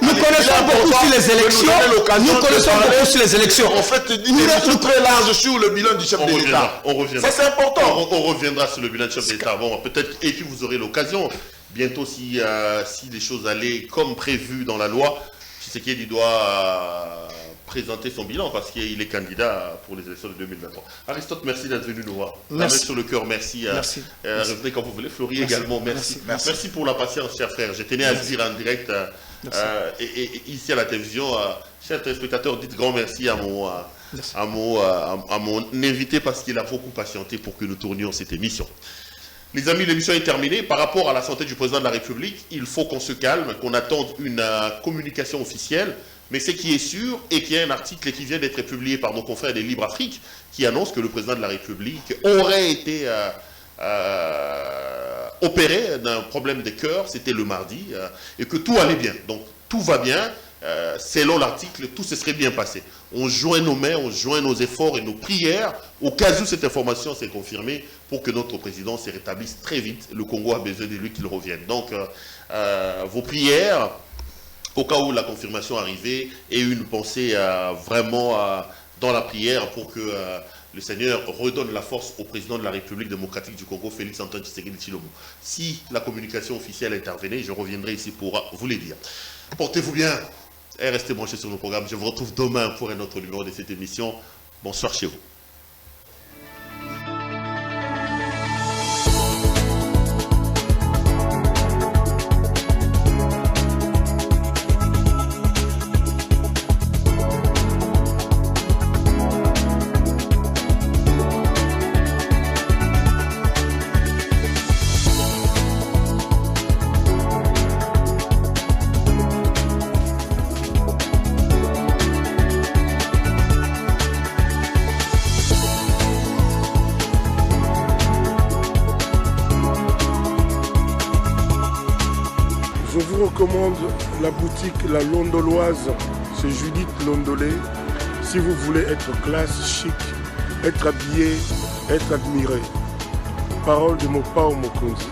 Nous connaissons beaucoup sur les élections. Nous connaissons beaucoup sur les élections. En fait, il est très large sur le bilan du chef de l'État. Ça, c'est important. On reviendra sur le bilan du chef de l'État. Bon, peut-être, et puis vous aurez l'occasion, bientôt, si les choses allaient comme prévu dans la loi, Tshisekedi doit présenter son bilan parce qu'il est candidat pour les élections de 2023. Aristote, merci d'être venu nous voir. Merci. Sur le cœur, merci. Revenez quand vous voulez. Florie également, merci. Merci pour la patience, cher frère. Je tenais à le dire en direct et ici à la télévision. Chers téléspectateurs, dites grand merci à mon invité parce qu'il a beaucoup patienté pour que nous tournions cette émission. Les amis, l'émission est terminée. Par rapport à la santé du président de la République, il faut qu'on se calme, qu'on attende une communication officielle. Mais ce qui est sûr, et qu'il y a un article qui vient d'être publié par nos confrères des Libre Afrique, qui annonce que le président de la République aurait été opéré d'un problème de cœur, c'était le mardi, et que tout allait bien. Donc tout va bien. Selon l'article, tout se serait bien passé. On joint nos mains, on joint nos efforts et nos prières au cas où cette information s'est confirmée pour que notre président se rétablisse très vite. Le Congo a besoin de lui qu'il revienne. Donc, vos prières, au cas où la confirmation arrivait, et une pensée vraiment dans la prière pour que le Seigneur redonne la force au président de la République démocratique du Congo, Félix Antoine Tshisekedi Tshilombo. Si la communication officielle intervenait, je reviendrai ici pour vous les dire. Portez-vous bien et restez branchés sur nos programmes. Je vous retrouve demain pour un autre numéro de cette émission. Bonsoir chez vous. Je vous recommande la boutique La Londoloise, c'est Judith Londolé. Si vous voulez être classe, chic, être habillé, être admiré. Parole de Mopao Mokonzi.